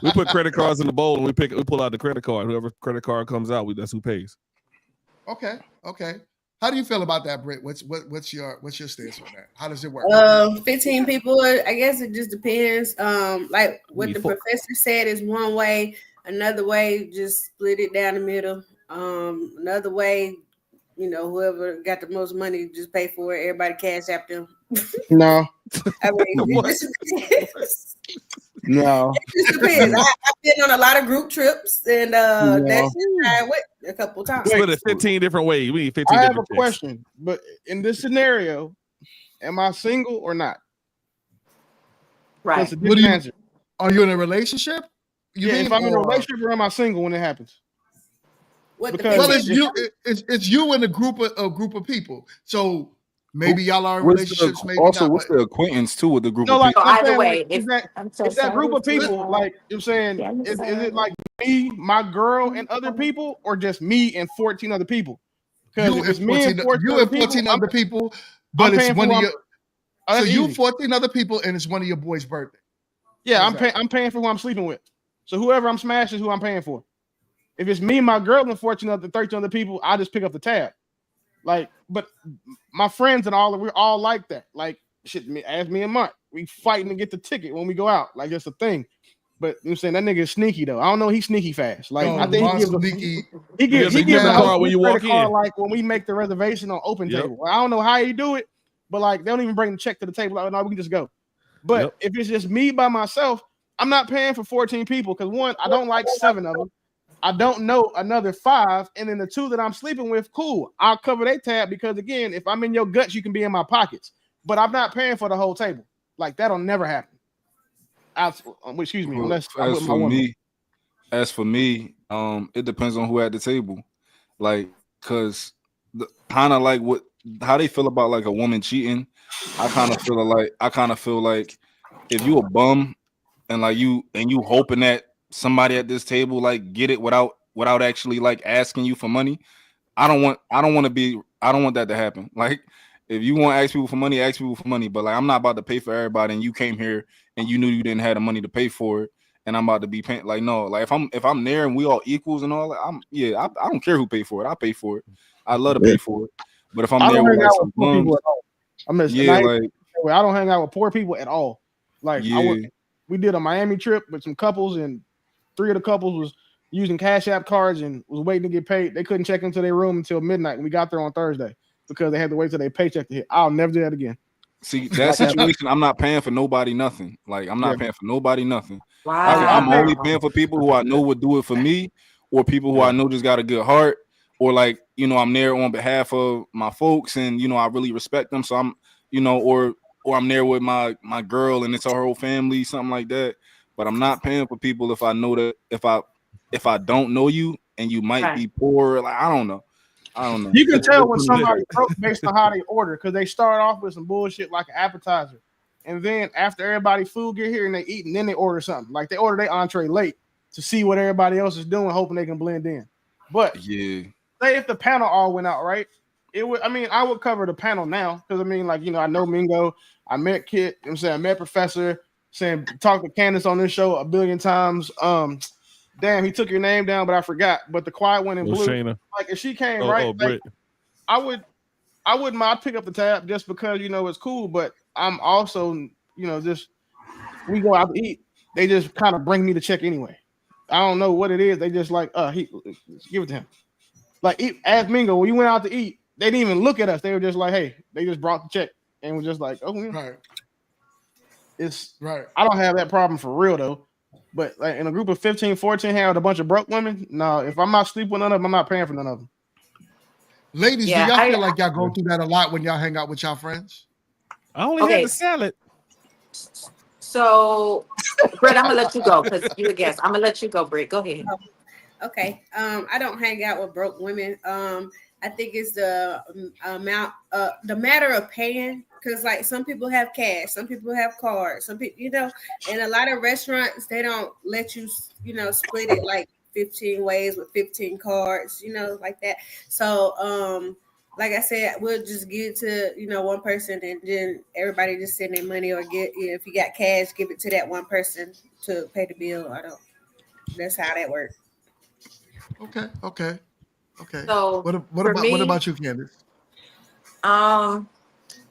We put credit cards in the bowl, and we pull out the credit card. Whoever credit card comes out, that's who pays. Okay. How do you feel about that, Britt? What's your stance on that? How does it work? 15 people. I guess it just depends. Like what the professor said is one way. Another way, just split it down the middle. Another way, whoever got the most money, just pay for it. Everybody cash app them. No. I mean, no. It just depends. I've been on a lot of group trips, and that's I went a couple times. Split it 15 different ways. We need 15 I different have a question, but in this scenario, am I single or not? Right. What do you answer? Are you in a relationship? If I'm in a relationship, or am I single when it happens? It's you and a group of people. So maybe y'all are in relationships. Maybe also, not, what's the acquaintance too with the group? No, of people? like either way, is that group of people like you're saying? Is it like me, my girl, and other people, or just me and 14 other people? Because if it's me and 14 other people, but it's one of your. Oh, So that's you easy. 14 other people, and it's one of your boys' birthday. Yeah, How's that? I'm paying for who I'm sleeping with. So whoever I'm smashing is who I'm paying for. If it's me, my girl, and 14 other 13 other people, I just pick up the tab. Like, but my friends and all, we're all like that. Like, shit, ask me and Mont. We fighting to get the ticket when we go out. Like, that's a thing. But you know what I'm saying that nigga is sneaky though. I don't know. He's sneaky fast. Like, I Yo, think Monster Nikki. Yeah, he they give gives him the the Yeah. host card when his you credit walk card in. like when we make the reservation on Open Yep. Table. I don't know how he do it, but like they don't even bring the check to the table. Like, no, we can just go. But Yep. if it's just me by myself, I'm not paying for 14 people because one, I don't like 7 of them. I don't know another 5, and then the 2 that I'm sleeping with, cool. I'll cover their tab because again, if I'm in your guts, you can be in my pockets. But I'm not paying for the whole table. Like that'll never happen. Excuse me, unless I'm As with my for woman. me, it depends on who at the table. Like, cause kind of like what how they feel about like a woman cheating. I kind of feel like if you a bum and like you hoping that somebody at this table like get it without actually like asking you for money. I don't want that to happen. Like if you want to ask people for money, ask people for money. But like I'm not about to pay for everybody and you came here and you knew you didn't have the money to pay for it. And I'm about to be paying like no, like if I'm there and we all equals and all that, I don't care who pay for it. I pay for it. I love to pay for it. But if I'm I there don't with hang like out some with poor people bums, at all. yeah, like I don't hang out with poor people at all. Like yeah. we did a Miami trip with some couples, and 3 of the couples was using Cash App cards and was waiting to get paid. They couldn't check into their room until midnight. And we got there on Thursday because they had to wait till their paycheck to hit. I'll never do that again. See that Like that. situation, I'm not paying for nobody nothing. Like I'm Yeah. not paying for nobody nothing. I I'm pay. only Wow. paying for people who I know would do it for me, or people who I Yeah. know just got a good heart, or like I'm there on behalf of my folks, and I really respect them. So I'm or I'm there with my girl and it's her whole family, something like that. But I'm not paying for people if I know that if I don't know you and you might Right. be poor. Like I don't know. I don't know. You can It's tell when funny somebody shit. broke based on how they order because they start off with some bullshit like an appetizer, and then after everybody food get here and they eat, and then they order something like they order their entree late to see what everybody else is doing, hoping they can blend in. But Yeah. say if the panel all went out right, it would. I mean, I would cover the panel now because I mean, like I know Mingo, I met Kit. I'm saying I met Professor. Saying talked to Candace on this show a billion times. Damn, he took your name down, but I forgot. But the quiet one in Oh, blue, Shayna. like if she came right, Oh, like Britt. I would, I wouldn't mind pick up the tab just because it's cool. But I'm also just we go out to eat, they just kind of bring me the check anyway. I don't know what it is. They just like he give it to him. Like ask Mingo when you went out to eat, they didn't even look at us. They were just like, hey, they just brought the check and was just like, oh, yeah. Right. It's Right. I don't have that problem for real though. But like in a group of 15, 14, hang with a bunch of broke women. No, if I'm not sleeping with none of them, I'm not paying for none of them. Ladies, do Yeah, y'all feel like y'all go through that a lot when y'all hang out with y'all friends? I only had Okay. the salad. So, Britt, I'm gonna let you go because you a guest. I'm gonna let you go, Britt. Go ahead. Okay. I don't hang out with broke women. I think it's the the matter of paying. Cause like some people have cash, some people have cards, some people, and a lot of restaurants they don't let you, split it like 15 ways with 15 cards, like that. So, like I said, we'll just give it to one person, and then everybody just send their money or get if you got cash, give it to that one person to pay the bill. I don't. That's how that works. Okay. So What for me, about you, Candace?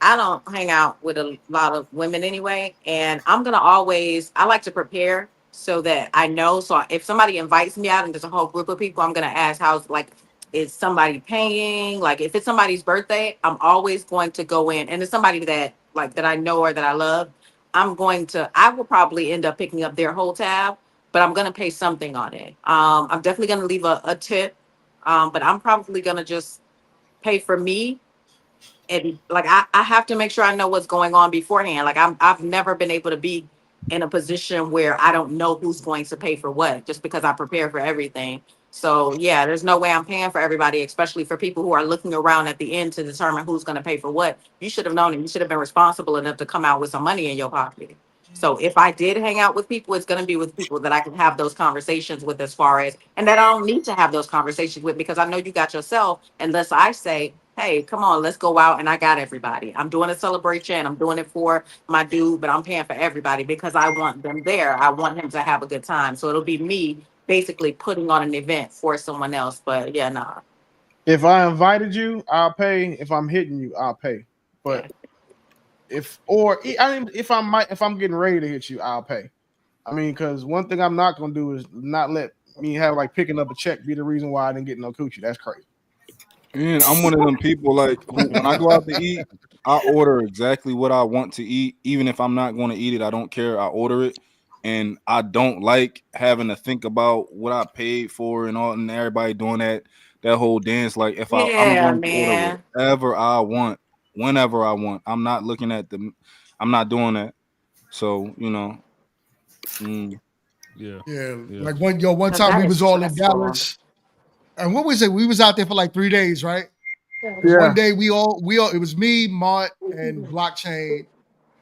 I don't hang out with a lot of women anyway, and I'm gonna always. I like to prepare so that I know. So if somebody invites me out and there's a whole group of people, I'm gonna ask how's like is somebody paying? Like if it's somebody's birthday, I'm always going to go in, and it's somebody that like that I know or that I love. I will probably end up picking up their whole tab, but I'm gonna pay something on it. I'm definitely gonna leave a tip, but I'm probably gonna just pay for me and like I have to make sure I know what's going on beforehand. Like I've never been able to be in a position where I don't know who's going to pay for what just because I prepare for everything. So yeah, there's no way I'm paying for everybody, especially for people who are looking around at the end to determine who's going to pay for what. You should have known and you should have been responsible enough to come out with some money in your pocket. So if I did hang out with people, it's going to be with people that I can have those conversations with as far as, and that I don't need to have those conversations with because I know you got yourself, unless I say, hey, come on, let's go out and I got everybody. I'm doing a celebration. I'm doing it for my dude, but I'm paying for everybody because I want them there. I want him to have a good time. So it'll be me basically putting on an event for someone else. But yeah, nah. If I invited you, I'll pay. If I'm hitting you, I'll pay. Yeah. But if I'm getting ready to hit you, I'll pay. I mean, because one thing I'm not gonna do is not let me have like picking up a check be the reason why I didn't get no coochie. That's crazy. And I'm one of them people like who, when I go out to eat, I order exactly what I want to eat, even if I'm not going to eat it. I don't care. I order it, and I don't like having to think about what I paid for and all, and everybody doing that whole dance. Like if I'm Yeah, going to order man. whatever I want, whenever I want. I'm not looking at the. I'm not doing that. So mm, Yeah. Yeah, Yeah. like one 'Cause time that we is was all in stressful. Dallas, and what was it? We was out there for like 3 days, right? And one Yeah. day we all it was me, Mont, and Blockchain.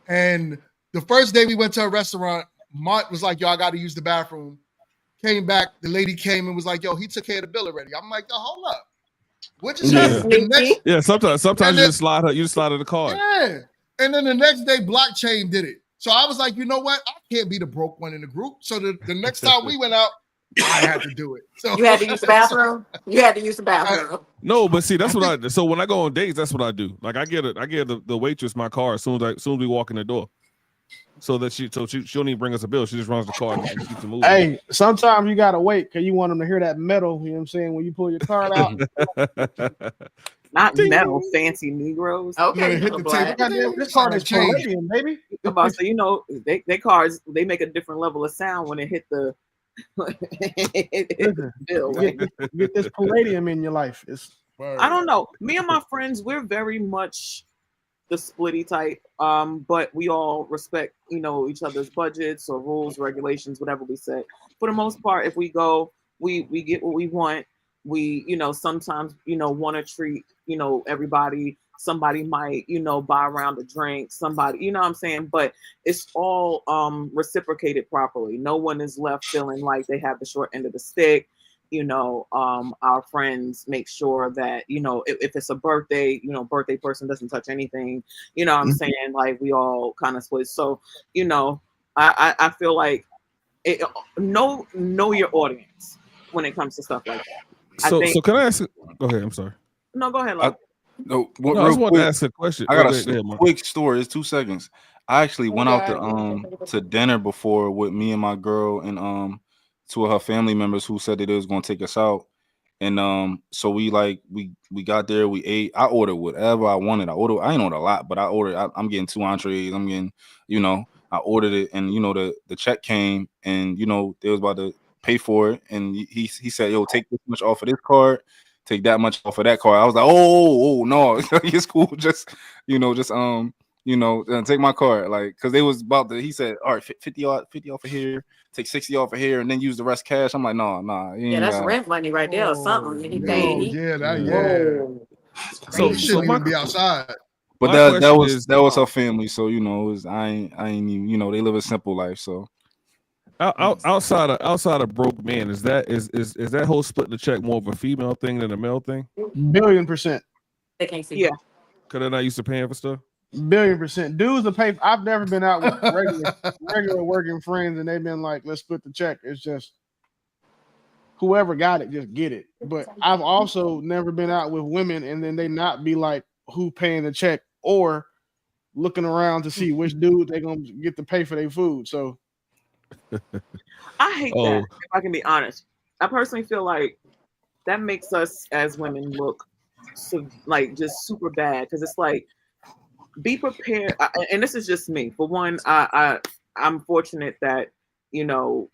And the first day we went to a restaurant, Mont was like, "Yo, I got to use the bathroom." Came back, the lady came and was like, "Yo, he took care of the bill already." I'm like, "Yo, hold up, what just That's Yeah. happened?" The next, sneaky. Yeah. Sometimes and you then just slide her. You just slide her the card. yeah, and then the next day, Blockchain did it. So I was like, you know what? I can't be the broke one in the group. So the next time we went out, I had to do it. So, You had to use the bathroom? You had to use the I, bathroom. No, but see, I that's what think I. So when I go on dates, that's what I do. Like I get the waitress my car as soon as we walk in the door, so that she don't even bring us a bill. She just runs the card and keeps it moving. Hey, sometimes you gotta wait because you want them to hear that metal. You know what I'm saying? When you pull your card out, Not metal, Ding. fancy Negroes. when Okay, it hit little the table, black. goddamn, this sound card like is change. Palladium, baby. About so they cars they make a different level of sound when it hit the it hit the Listen, bill. you Right? get this Palladium in your life. It's I don't know. Me and my friends, we're very much the splitty type. But we all respect, each other's budgets or rules, regulations, whatever we say. For the most part, if we go, we get what we want. We, sometimes, want to treat, everybody. Somebody might, buy around a drink, somebody, you know what I'm saying? But it's all reciprocated properly. No one is left feeling like they have the short end of the stick. Our friends make sure that, if it's a birthday, birthday person doesn't touch anything, what I'm saying? Like we all kind of split. So, I feel like know your audience when it comes to stuff like that. I So think can I ask? Go ahead. I'm sorry. no, go ahead, I, love. no, No, I real just wanted to quick. ask a question. I Oh, got go a ahead, Mark. quick story. It's 2 seconds. I actually went out to dinner before with me and my girl and two of her family members who said that they was gonna take us out. And so we got there, we ate. I ordered whatever I wanted. I ain't ordered a lot, but I ordered. I'm getting 2 entrees. I'm getting, I ordered it, and the check came, and they was about to pay for it, and he said, "Yo, take this much off of this card, take that much off of that card." I was like, "Oh no, it's cool. Just take my card, like, because they was about to." He said, "All right, 50 off of here, take 60 off of here, and then use the rest cash." I'm like, "No, you Yeah, ain't that's got." rent money right there or something. He paid. Yo, yeah, Whoa. That's So he crazy. so shouldn't my even be outside. But my that question was is, her family, so it was I ain't even, they live a simple life, so. outside of broke man, is that whole split the check more of a female thing than a male thing? $1,000,000,000. They can't see. Yeah. Because they're not used to paying for stuff. $1,000,000,000. Dudes will pay. I've never been out with regular working friends, and they've been like, "Let's split the check." It's just whoever got it, just get it. But I've also never been out with women, and then they not be like, "Who paying the check?" or looking around to see which dude they gonna get to pay for their food. So I hate that. Oh, If I can be honest, I personally feel like that makes us as women look like just super bad because it's like be prepared. And this is just me. For one, I'm fortunate that you know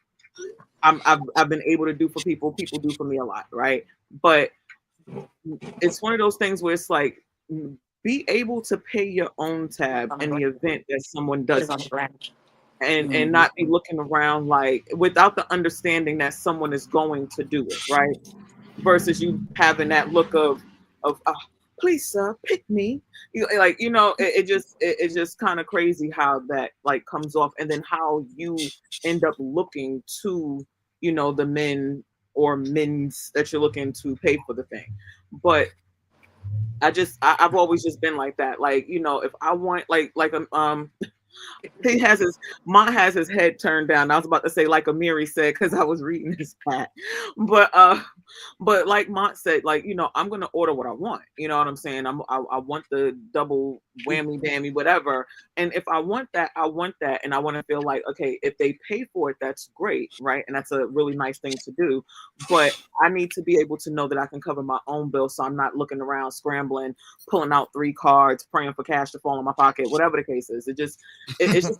I've been able to do for people. People do for me a lot, right? But it's one of those things where it's like be able to pay your own tab in the event that someone does on the ground. and not be looking around like without the understanding that someone is going to do it, right? Versus you having that look of please sir, pick me. It's just kind of crazy how that like comes off, and then how you end up looking to the men or men's that you're looking to pay for the thing. But I've always just been like that. Like, you know, if I want he has Mont has his head turned down. I was about to say like Amiri said because I was reading his pat, but like Mont said, like, you know, I'm gonna order what I want. You know what I'm saying? I want the double whammy bammy whatever, and if I want that, I want that, and I want to feel like, okay, if they pay for it, that's great, right? And that's a really nice thing to do. But I need to be able to know that I can cover my own bill, so I'm not looking around scrambling, pulling out 3 cards, praying for cash to fall in my pocket, whatever the case is. It's just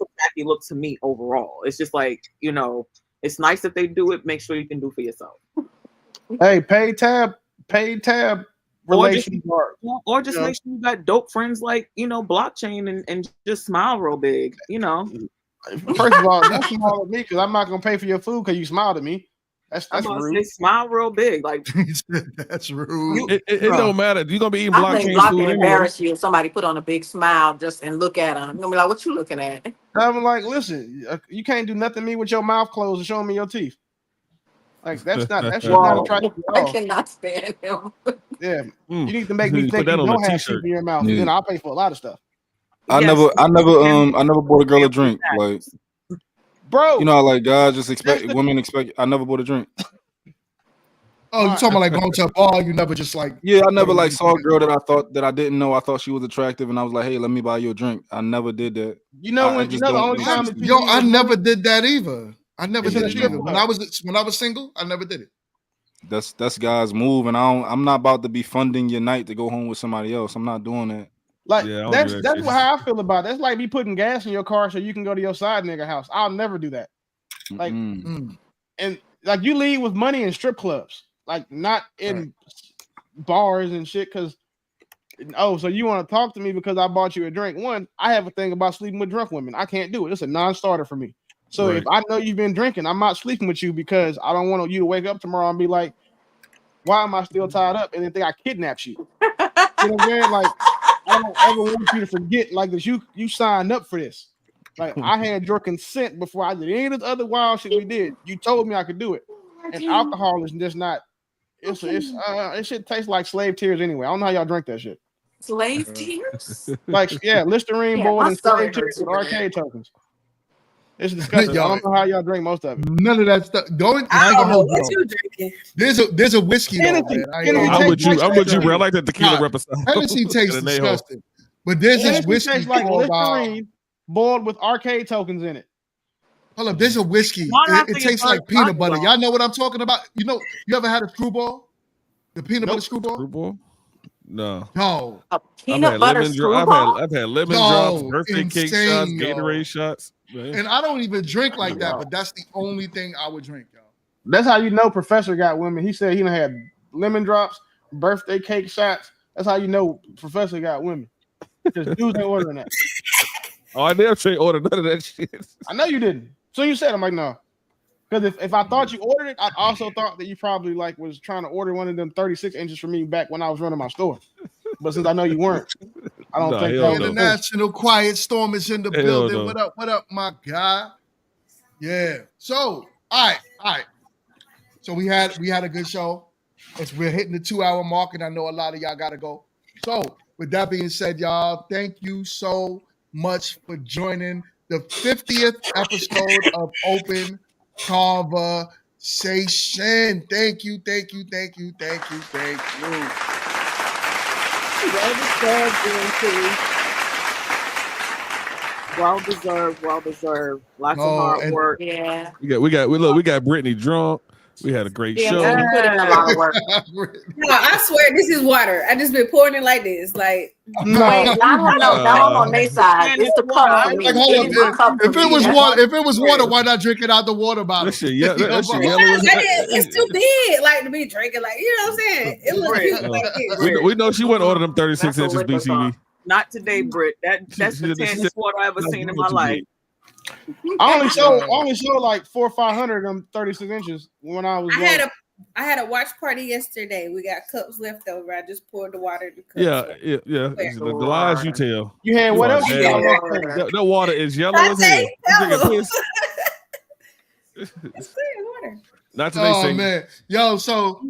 a tacky look to me overall. It's just like, you know, it's nice if they do it. Make sure you can do for yourself. Hey, paid tab relations or just make sure you got dope friends like, you know, blockchain and just smile real big, you know. First of all, don't smile at me because I'm not gonna pay for your food because you smiled at me. That's rude. Say smile real big, like that's rude. It don't matter. You're gonna be eating I think blockchain block food can embarrass you if somebody put on a big smile just and look at them. You're gonna be like, "What you looking at?" I'm like, listen, you can't do nothing to me with your mouth closed and showing me your teeth. Like that's not attractive at all. I cannot stand him. Yeah, you need to make me think you don't have teeth in your mouth. Yeah. Then I'll pay for a lot of stuff. I never bought a girl a drink. Like, bro, you know, like guys women expect. I never bought a drink. Oh, you talking about like going to a bar? You never just like? Yeah, I never like saw a girl that I didn't know. I thought she was attractive, and I was like, "Hey, let me buy you a drink." I never did that. You know when? You know the only time that I never did that either. I never did it either. When I was single, I never did it. That's guys' move, and I'm not about to be funding your night to go home with somebody else. I'm not doing that. Like that's how I feel about it. That's like me putting gas in your car so you can go to your side nigga house. I'll never do that. Like, and like you leave with money in strip clubs, like not in bars and shit. Because so you want to talk to me because I bought you a drink? One, I have a thing about sleeping with drunk women. I can't do it. It's a non-starter for me. So if I know you've been drinking, I'm not sleeping with you because I don't want you to wake up tomorrow and be like, why am I still tied up? And then think I kidnapped you. You know what I'm saying? Like, I don't ever want you to forget like this. You signed up for this. Like, I had your consent before I did any of this other wild shit we did. You told me I could do it. And alcohol is just not. It shit tastes like slave tears anyway. I don't know how y'all drink that shit. Slave tears? Like, Listerine board and slave tears with arcade tokens. It's disgusting. I don't know how y'all drink most of it. None of that stuff. I don't know what you drinking. There's a whiskey though, man. I'm with you, bro. I like that tequila represent. Hennessy tastes disgusting, but there's this whiskey tastes like Listerine boiled with arcade tokens in it. Hold up, there's a whiskey. It tastes like peanut butter. Y'all know what I'm talking about? You know, you ever had a screwball? The peanut butter screwball? Screwball? No. A peanut butter screwball? I've had lemon drops, birthday cake shots, Gatorade shots. Man. And I don't even drink like that, but that's the only thing I would drink, y'all. That's how you know Professor got women. He said he done had lemon drops, birthday cake shots. That's how you know Professor got women. Because dudes ain't ordering that. Oh, I never say order none of that shit. I know you didn't. So you said, I'm like, no. Because if I thought you ordered it, I also thought that you probably like was trying to order one of them 36 inches for me back when I was running my store. But since I know you weren't, I don't think that was International Quiet Storm is in the building. No. What up, my guy? Yeah. So, all right. So we had a good show. We're hitting the 2-hour mark, and I know a lot of y'all gotta go. So, with that being said, y'all, thank you so much for joining the 50th episode of Open Conversation. Thank you. Well deserved. Lots of hard work. Yeah. We got Brittany drunk. We had a great show. You put in a lot of work. No, I swear this is water. I just been pouring it like this. Like wait, I don't know. Now I'm on their side. It's the cup for me. Like, hold on, if it was water, why not drink it out the water bottle? That shit yellow. It's too big, like to be drinking. Like, you know what I'm saying? It looks cute like this. We know she wouldn't order them 36 inches BCV. Not today, Britt. That's the tannest water I ever seen in my life. I only showed like 400 or 500 of them 36 inches when I was. I had a watch party yesterday. We got cups left over. I just poured the water in the cups. Yeah. The lies you tell. You had what else? That water is yellow as hell. It's clear water. Not today. Man, yo, so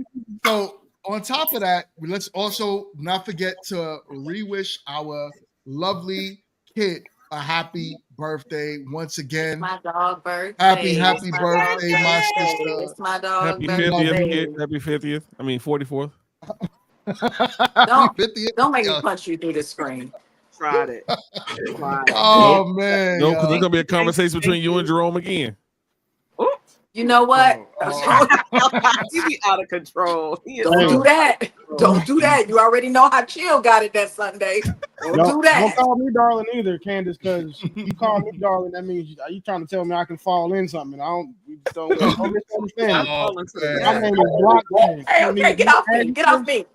on top of that, let's also not forget to re-wish our lovely kid a happy birthday once again. My dog birthday. Happy birthday, my sister. It's my dog Happy birthday. 50th, kid. Happy 50th. I mean 44th. Don't make me punch you through the screen. Tried it. Oh man. No, because there's gonna be a conversation between you and Jerome again. You know what? You be out of control. Don't do that. Don't do that. You already know how Chill got it that Sunday. Don't do that. Don't call me darling either, Candace, because you call me darling, that means you trying to tell me I can fall in something. Don't misunderstand. My name is Blockchain. Hey, okay, get off me. Get off me.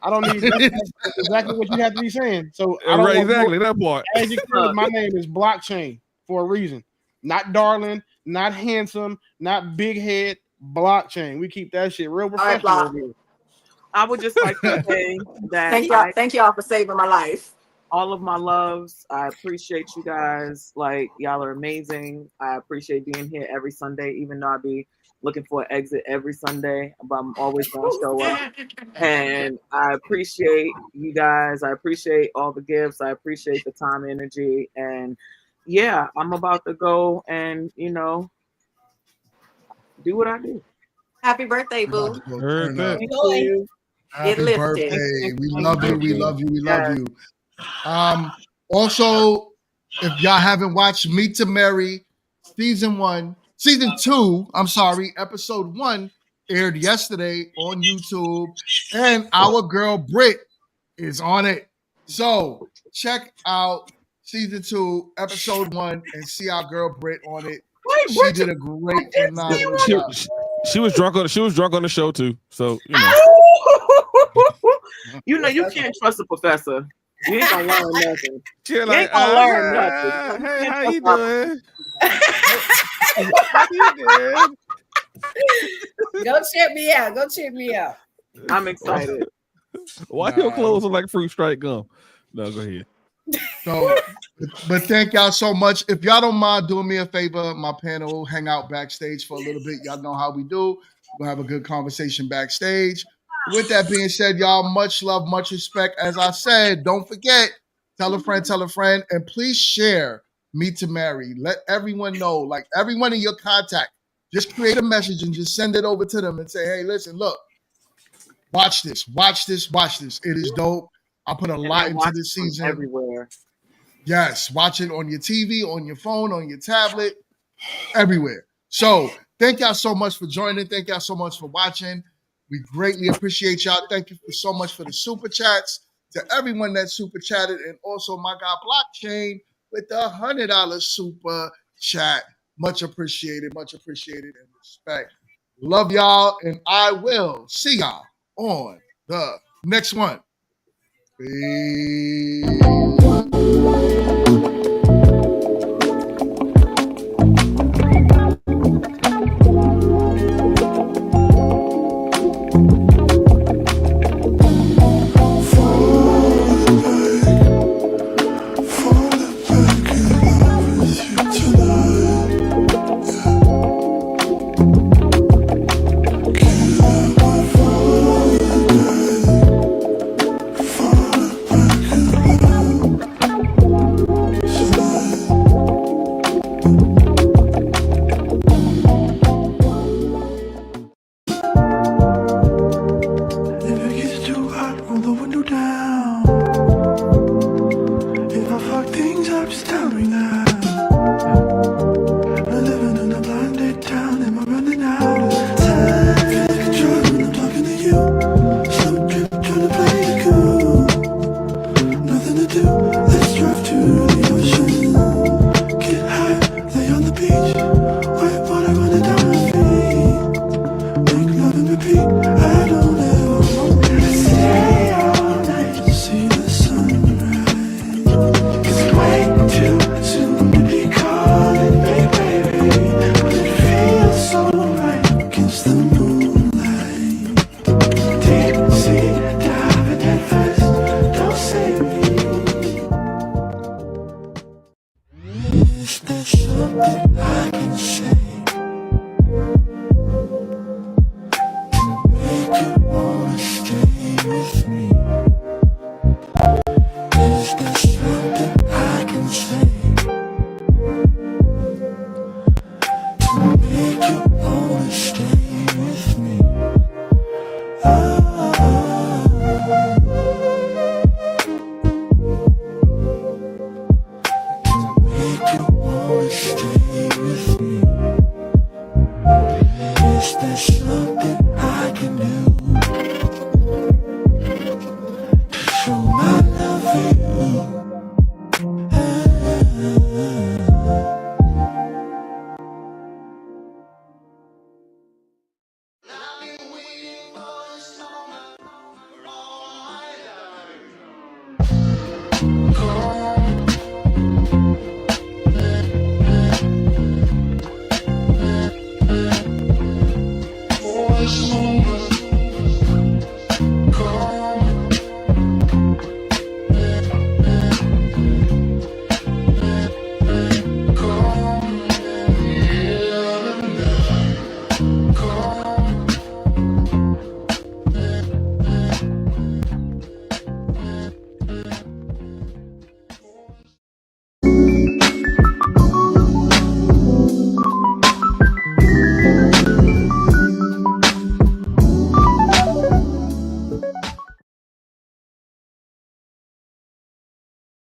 I don't need that's exactly what you have to be saying. So I don't exactly that part. As you said, my name is Blockchain for a reason. Not darling, not handsome, not big head. Blockchain. We keep that shit real professional. I would just like to say that thank y'all for saving my life. All of my loves. I appreciate you guys. Like, y'all are amazing. I appreciate being here every Sunday, even though I be looking for an exit every Sunday, but I'm always gonna show up. And I appreciate you guys. I appreciate all the gifts. I appreciate the time, energy, and yeah, I'm about to go and do what I do. Happy birthday, boo. Happy birthday. We love you. We love you. We love you. Also, if y'all haven't watched Meet to Marry season 2, episode 1 aired yesterday on YouTube, and our girl Britt is on it. So check out season 2, episode 1, and see our girl Britt on it. She did a great phenomenal job. She was drunk on the show too. So you can't trust a professor. You ain't gonna learn nothing. You ain't gonna learn nothing. Hey, how you doing? Go check me out. Go check me out. I'm excited. Why your clothes look like fruit stripe gum? No, go ahead. So, but thank y'all so much. If y'all don't mind doing me a favor, my panel hang out backstage for a little bit. Y'all know how we do. We'll have a good conversation backstage. With that being said, y'all, much love, much respect. As I said, don't forget, tell a friend, and please share Meet to Marry. Let everyone know, like everyone in your contact, just create a message and just send it over to them and say, hey, listen, look, watch this. It is dope. I put a lot into this season. Everywhere. Yes, watch it on your TV, on your phone, on your tablet, everywhere. So thank y'all so much for joining. Thank y'all so much for watching. We greatly appreciate y'all. Thank you so much for the super chats. To everyone that super chatted, and also my guy Blockchain with the $100 super chat. Much appreciated and respect. Love y'all, and I will see y'all on the next one. Peace. Make you wanna stay.